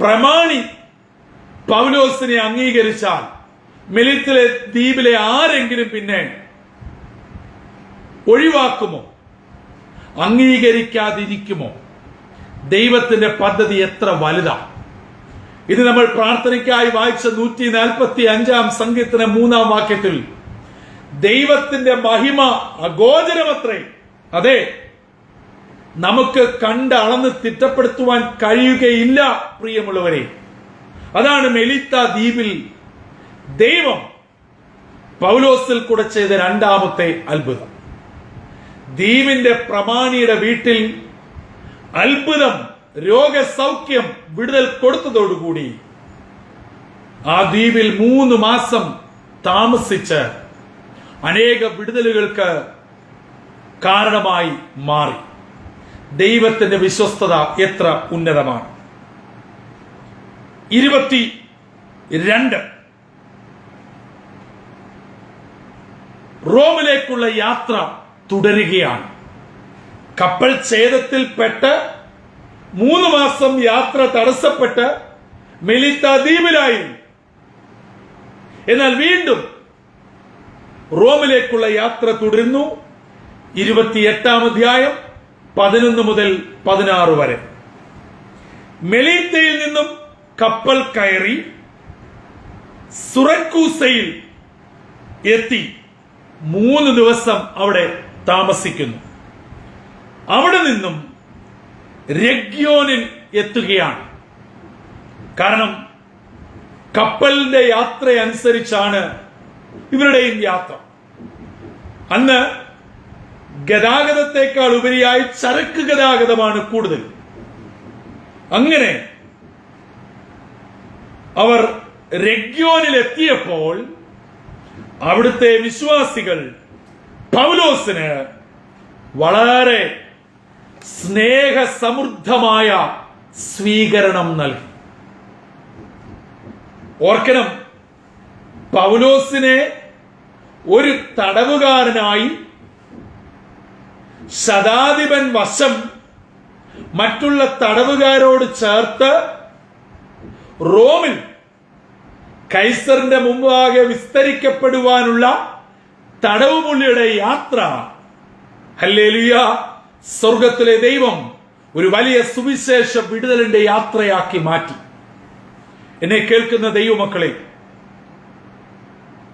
പ്രമാണി പൗലോസിനെ അംഗീകരിച്ചാൽ മെലീത്തിലെ ദ്വീപിലെ ആരെങ്കിലും പിന്നെ ഒഴിവാക്കുമോ, അംഗീകരിക്കാതിരിക്കുമോ? ദൈവത്തിന്റെ പദ്ധതി എത്ര വലുതാണ്! ഇത് നമ്മൾ പ്രാർത്ഥനയ്ക്കായി വായിച്ച 145-ാം സങ്കീർത്തനം 3-ാം വാക്യത്തിൽ ദൈവത്തിന്റെ മഹിമ അഗോചരമത്രേ. അതെ, നമുക്ക് കണ്ട് അളന്ന് തിട്ടപ്പെടുത്തുവാൻ കഴിയുകയില്ല പ്രിയമുള്ളവരെ. അതാണ് മെലീത്ത ദ്വീപിൽ ദൈവം പൗലോസിൽ കൂടെ ചെയ്ത രണ്ടാമത്തെ അത്ഭുതം. ദ്വീപിന്റെ പ്രമാണിയുടെ വീട്ടിൽ അത്ഭുതം, രോഗസൗഖ്യം, വിടുതൽ കൊടുത്തതോടുകൂടി ആ ദ്വീപിൽ 3 മാസം താമസിച്ച് അനേക വിടുതലുകൾക്ക് കാരണമായി മാറി. ദൈവത്തിന്റെ വിശ്വസ്തത എത്ര ഉന്നതമാണ്! 22 റോമിലേക്കുള്ള യാത്ര തുടരുകയാണ്. കപ്പൽ ഛേദത്തിൽപ്പെട്ട് 3 മാസം യാത്ര തടസ്സപ്പെട്ട് മെലീത്ത ദ്വീപിലായിരുന്നു. എന്നാൽ വീണ്ടും റോമിലേക്കുള്ള യാത്ര തുടരുന്നു. 28-ാം അധ്യായം 11 മുതൽ 16 വരെ. മെലീത്തയിൽ നിന്നും കപ്പൽ കയറി സുറക്കൂസയിൽ എത്തി 3 ദിവസം അവിടെ താമസിക്കുന്നു. അവിടെ നിന്നും രഗ്യോനിൽ എത്തുകയാണ്. കാരണം കപ്പലിന്റെ യാത്ര അനുസരിച്ചാണ് ഇവരുടെയും യാത്ര. അന്ന് ഗതാഗതത്തെക്കാൾ ഉപരിയായി ചരക്ക് ഗതാഗതമാണ് കൂടുതൽ. അങ്ങനെ അവർ രഗ്യോനിൽ എത്തിയപ്പോൾ അവിടുത്തെ വിശ്വാസികൾ പൗലോസിന് വളരെ സ്നേഹസമൃദ്ധമായ സ്വീകരണം നൽകി. ഓർക്കണം, പൗലോസിനെ ഒരു തടവുകാരനായി ശതാധിപൻ വശം മറ്റുള്ള തടവുകാരോട് ചേർത്ത് റോമിൽ കൈസറിന്റെ മുമ്പാകെ വിസ്തരിക്കപ്പെടുവാനുള്ള തടവുപുള്ളിയുടെ യാത്ര, ഹല്ലേലൂയ, സ്വർഗത്തിലെ ദൈവം ഒരു വലിയ സുവിശേഷ വിടുതലിന്റെ യാത്രയാക്കി മാറ്റി. എന്നെ കേൾക്കുന്ന ദൈവമക്കളെ,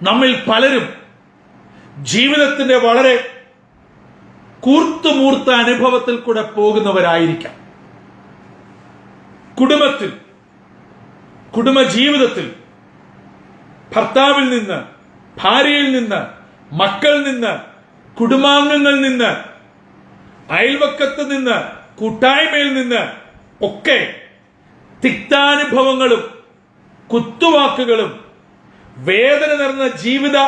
നമ്മിൽ പലരും ജീവിതത്തിന്റെ വളരെ കൂർത്തുമൂർത്ത അനുഭവത്തിൽ കൂടെ പോകുന്നവരായിരിക്കാം. കുടുംബജീവിതത്തിൽ ഭർത്താവിൽ നിന്ന്, ഭാര്യയിൽ നിന്ന്, മക്കളിൽ നിന്ന്, കുടുംബാംഗങ്ങളിൽ നിന്ന്, അയൽവക്കത്ത് നിന്ന്, കൂട്ടായ്മയിൽ നിന്ന് ഒക്കെ തിക്താനുഭവങ്ങളും കുത്തുവാക്കുകളും വേദന നിറഞ്ഞ ജീവിത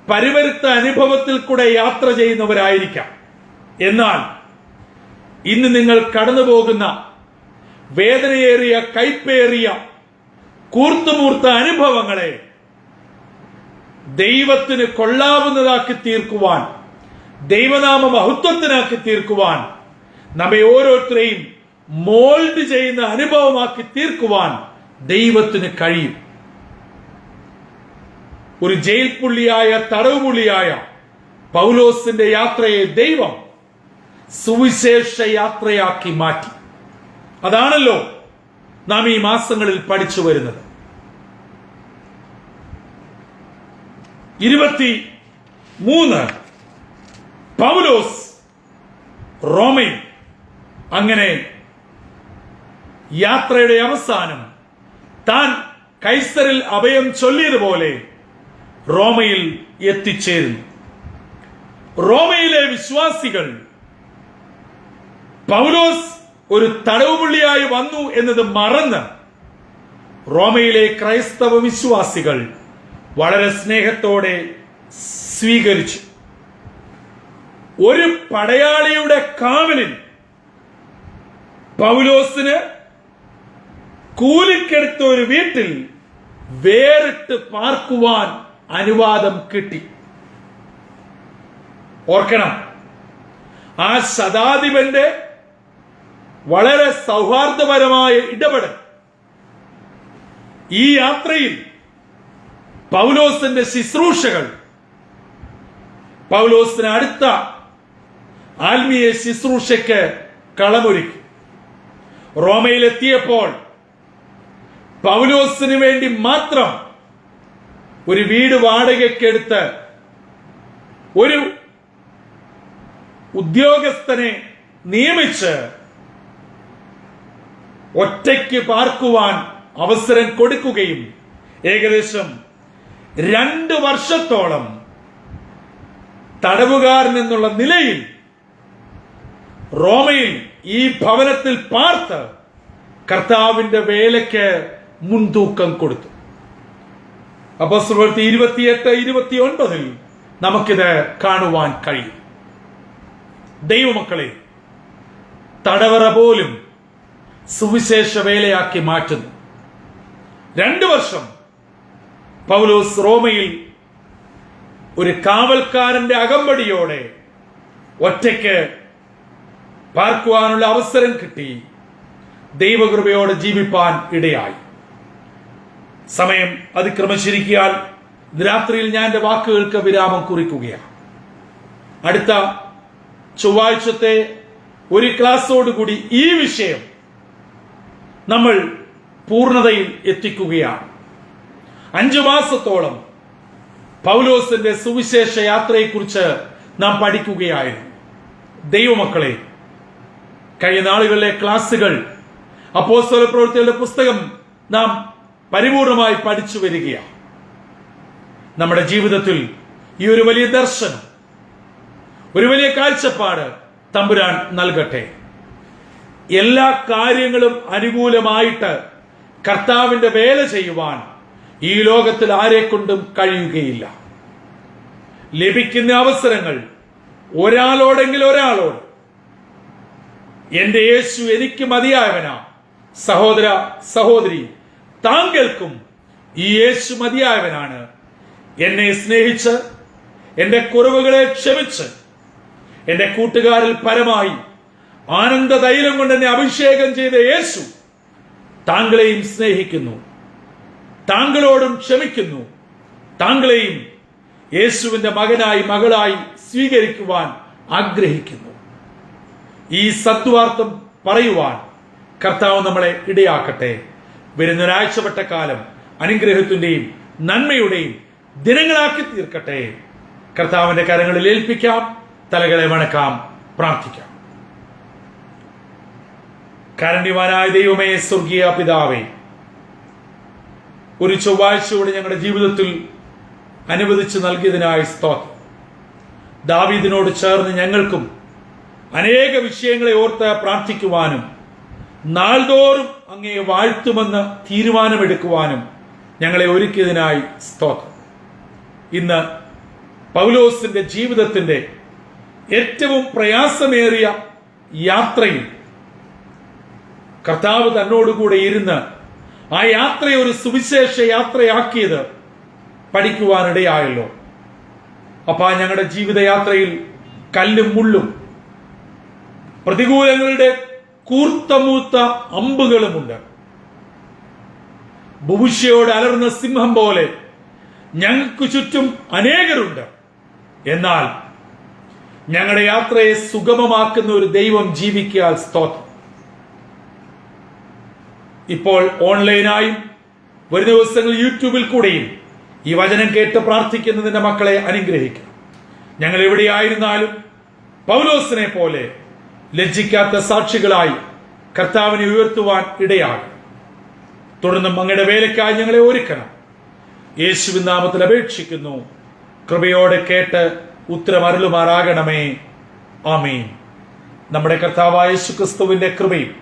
പരിവരുത്ത അനുഭവത്തിൽ കൂടെ യാത്ര ചെയ്യുന്നവരായിരിക്കാം. എന്നാൽ ഇന്ന് നിങ്ങൾ കടന്നുപോകുന്ന വേദനയേറിയ, കൈപ്പേറിയ, കൂർത്തുമൂർത്ത അനുഭവങ്ങളെ ദൈവത്തിന് കൊള്ളാവുന്നതാക്കി തീർക്കുവാൻ, ദൈവനാമ മഹത്വത്തിനാക്കി തീർക്കുവാൻ, നമ്മെ ഓരോരുത്തരെയും മോൾഡ് ചെയ്യുന്ന അനുഭവമാക്കി തീർക്കുവാൻ ദൈവത്തിന് കഴിയും. ഒരു ജയിൽ പുള്ളിയായ, തടവുപുള്ളിയായ പൗലോസിന്റെ യാത്രയെ ദൈവം സുവിശേഷ യാത്രയാക്കി മാറ്റി. അതാണല്ലോ നാം ഈ മാസങ്ങളിൽ പഠിച്ചു വരുന്നത്. 23 പൗലോസ് റോമയിൽ. അങ്ങനെ യാത്രയുടെ അവസാനം താൻ കൈസറിൽ അഭയം ചൊല്ലിയതുപോലെ റോമയിൽ എത്തിച്ചേരുന്നു. റോമയിലെ വിശ്വാസികൾ പൗലോസ് ഒരു തടവുപുള്ളിയായി വന്നു എന്നത് മറന്ന് റോമയിലെ ക്രൈസ്തവ വിശ്വാസികൾ വളരെ സ്നേഹത്തോടെ സ്വീകരിച്ചു. ഒരു പടയാളിയുടെ കാവലിൽ പൗലോസിന് കൂലിക്കെടുത്ത ഒരു വീട്ടിൽ വേറിട്ട് പാർക്കുവാൻ അനുവാദം കിട്ടി. ഓർക്കണം, ആ ശതാധിപന്റെ വളരെ സൗഹാർദ്ദപരമായ ഇടപെടൽ ഈ യാത്രയിൽ പൗലോസിന്റെ ശുശ്രൂഷകൾ, പൗലോസിന് അടുത്ത ആത്മീയ ശുശ്രൂഷയ്ക്ക് കളമൊരുക്കി. റോമയിലെത്തിയപ്പോൾ പൗലോസിന് വേണ്ടി മാത്രം ഒരു വീട് വാടകയ്ക്കെടുത്ത് ഒരു ഉദ്യോഗസ്ഥനെ നിയമിച്ച് ഒറ്റയ്ക്ക് പാർക്കുവാൻ അവസരം കൊടുക്കുകയും ഏകദേശം 2 വർഷത്തോളം തടവുകാരൻ എന്നുള്ള നിലയിൽ റോമയിൽ ഈ ഭവനത്തിൽ പാർത്ത് കർത്താവിന്റെ വേലയ്ക്ക് മുൻതൂക്കം കൊടുത്തു. അപ്പോസ്തലപ്രവൃത്തി 28-29 നമുക്കിത് കാണുവാൻ കഴിയും. ദൈവമക്കളെ, തടവറ പോലും സുവിശേഷ വേലയാക്കി മാറ്റുന്നു. 2 വർഷം പൗലോസ് റോമയിൽ ഒരു കാവൽക്കാരന്റെ അകമ്പടിയോടെ ഒറ്റയ്ക്ക് പാർക്കുവാനുള്ള അവസരം കിട്ടി. ദൈവകൃപയോടെ ജീവിപ്പാൻ ഇടയായി. സമയം അതിക്രമിച്ചിരിക്കാൻ രാത്രിയിൽ ഞാൻ എന്റെ വാക്കുകൾക്ക് വിരാമം കുറിക്കുകയാണ്. അടുത്ത ചൊവ്വാഴ്ചത്തെ ഒരു ക്ലാസ്സോടുകൂടി ഈ വിഷയം നമ്മൾ പൂർണ്ണതയിൽ എത്തിക്കുകയാണ്. 5 മാസത്തോളം പൗലോസിന്റെ സുവിശേഷ യാത്രയെക്കുറിച്ച് നാം പഠിക്കുകയായിരുന്നു. ദൈവമക്കളെ, കഴിഞ്ഞ നാളുകളിലെ ക്ലാസുകൾ അപ്പോസ്തലപ്രവൃത്തികളുടെ പുസ്തകം നാം പരിപൂർണമായി പഠിച്ചു വരികയാണ്. നമ്മുടെ ജീവിതത്തിൽ ഈ ഒരു വലിയ ദർശനം, ഒരു വലിയ കാഴ്ചപ്പാട് തമ്പുരാൻ നൽകട്ടെ. എല്ലാ കാര്യങ്ങളും അനുകൂലമായിട്ട് കർത്താവിന്റെ വേല ചെയ്യുവാൻ ഈ ലോകത്തിൽ ആരെക്കൊണ്ടും കഴിയുകയില്ല. ലഭിക്കുന്ന അവസരങ്ങൾ ഒരാളോടെങ്കിലും ഒരാളോട് എന്റെ യേശു എനിക്ക് മതിയായവനാ, സഹോദര സഹോദരി, താങ്കൾക്കും ഈ യേശു മതിയായവനാണ്. എന്നെ സ്നേഹിച്ച്, എന്റെ കുറവുകളെ ക്ഷമിച്ച്, എന്റെ കൂട്ടുകാരിൽ പരമായി ആനന്ദ തൈലം കൊണ്ട് എന്നെ അഭിഷേകം ചെയ്ത യേശു താങ്കളെയും സ്നേഹിക്കുന്നു, താങ്കളോടും ക്ഷമിക്കുന്നു, താങ്കളെയും യേശുവിന്റെ മകനായി മകളായി സ്വീകരിക്കുവാൻ ആഗ്രഹിക്കുന്നു. ഈ സദ്വാർത്തം പറയുവാൻ കർത്താവ് നമ്മളെ ഇടയാക്കട്ടെ. വരുന്നൊരാഴ്ചപ്പെട്ട കാലം അനുഗ്രഹത്തിന്റെയും നന്മയുടെയും ദിനങ്ങളാക്കി തീർക്കട്ടെ. കർത്താവിന്റെ കരങ്ങളിൽ ഏൽപ്പിക്കാം, തലകളെ വണക്കാം, പ്രാർത്ഥിക്കാം. കാരുണ്യവാനായ ദൈവമേ, സ്വർഗീയ പിതാവേ, ഒരു ചൊവ്വാഴ്ചയോടെ ഞങ്ങളുടെ ജീവിതത്തിൽ അനുവദിച്ചു നൽകിയതിനായി സ്തോത്രം. ദാവീദിനോട് ചേർന്ന് ഞങ്ങൾക്കും അനേക വിഷയങ്ങളെ ഓർത്ത് പ്രാർത്ഥിക്കുവാനും നാൾതോറും അങ്ങയെ വാഴ്ത്തുമെന്ന് തീരുമാനമെടുക്കുവാനും ഞങ്ങളെ ഒരുക്കിയതിനായി സ്തോത്രം. ഇന്ന് പൗലോസിന്റെ ജീവിതത്തിന്റെ ഏറ്റവും പ്രയാസമേറിയ യാത്രയിൽ കർത്താവ് തന്നോടുകൂടെ ഇരുന്ന് ആ യാത്രയെ ഒരു സുവിശേഷ യാത്രയാക്കിയത് പഠിക്കുവാനിടയായല്ലോ. അപ്പൊ ഞങ്ങളുടെ ജീവിതയാത്രയിൽ കല്ലും മുള്ളും പ്രതികൂലങ്ങളുടെ കൂർത്തമൂത്ത അമ്പുകളുമുണ്ട്. ബുഭുഷ്യയോട് അലർന്ന സിംഹം പോലെ ഞങ്ങൾക്ക് ചുറ്റും അനേകരുണ്ട്. എന്നാൽ ഞങ്ങളുടെ യാത്രയെ സുഗമമാക്കുന്ന ഒരു ദൈവം ജീവിക്കാൻ സ്തോത്രം. ഇപ്പോൾ ഓൺലൈനായും വരും ദിവസങ്ങളിൽ യൂട്യൂബിൽ കൂടെയും ഈ വചനം കേട്ട് പ്രാർത്ഥിക്കുന്നതിന്റെ മക്കളെ അനുഗ്രഹിക്കണം. ഞങ്ങൾ എവിടെയായിരുന്നാലും പൗലോസിനെ പോലെ ലജ്ജിക്കാത്ത സാക്ഷികളായി കർത്താവിനെ ഉയർത്തുവാൻ ഇടയാകും. തുടർന്നും അങ്ങയുടെ വേലയ്ക്കായി ഞങ്ങളെ ഒരുക്കണം. യേശുവിൻ നാമത്തിൽ അപേക്ഷിക്കുന്നു. കൃപയോടെ കേട്ട് ഉത്തരമരുളുമാറാകണമേ. ആമേൻ. നമ്മുടെ കർത്താവായ യേശുക്രിസ്തുവിന്റെ കൃപയും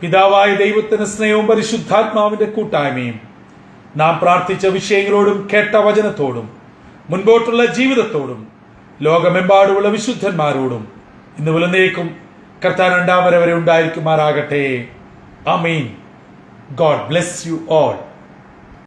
പിതാവായ ദൈവത്തിന്റെ സ്നേഹവും പരിശുദ്ധാത്മാവിന്റെ കൂട്ടായ്മയും നാം പ്രാർത്ഥിച്ച വിഷയങ്ങളോടും കേട്ട വചനത്തോടും മുൻപോട്ടുള്ള ജീവിതത്തോടും ലോകമെമ്പാടുമുള്ള വിശുദ്ധന്മാരോടും ഇന്ന് വിലന്നേക്കും കർത്താവ് രണ്ടാം വരെ ഉണ്ടായിരിക്കുമാറാകട്ടെ. ആമേൻ. God bless you all.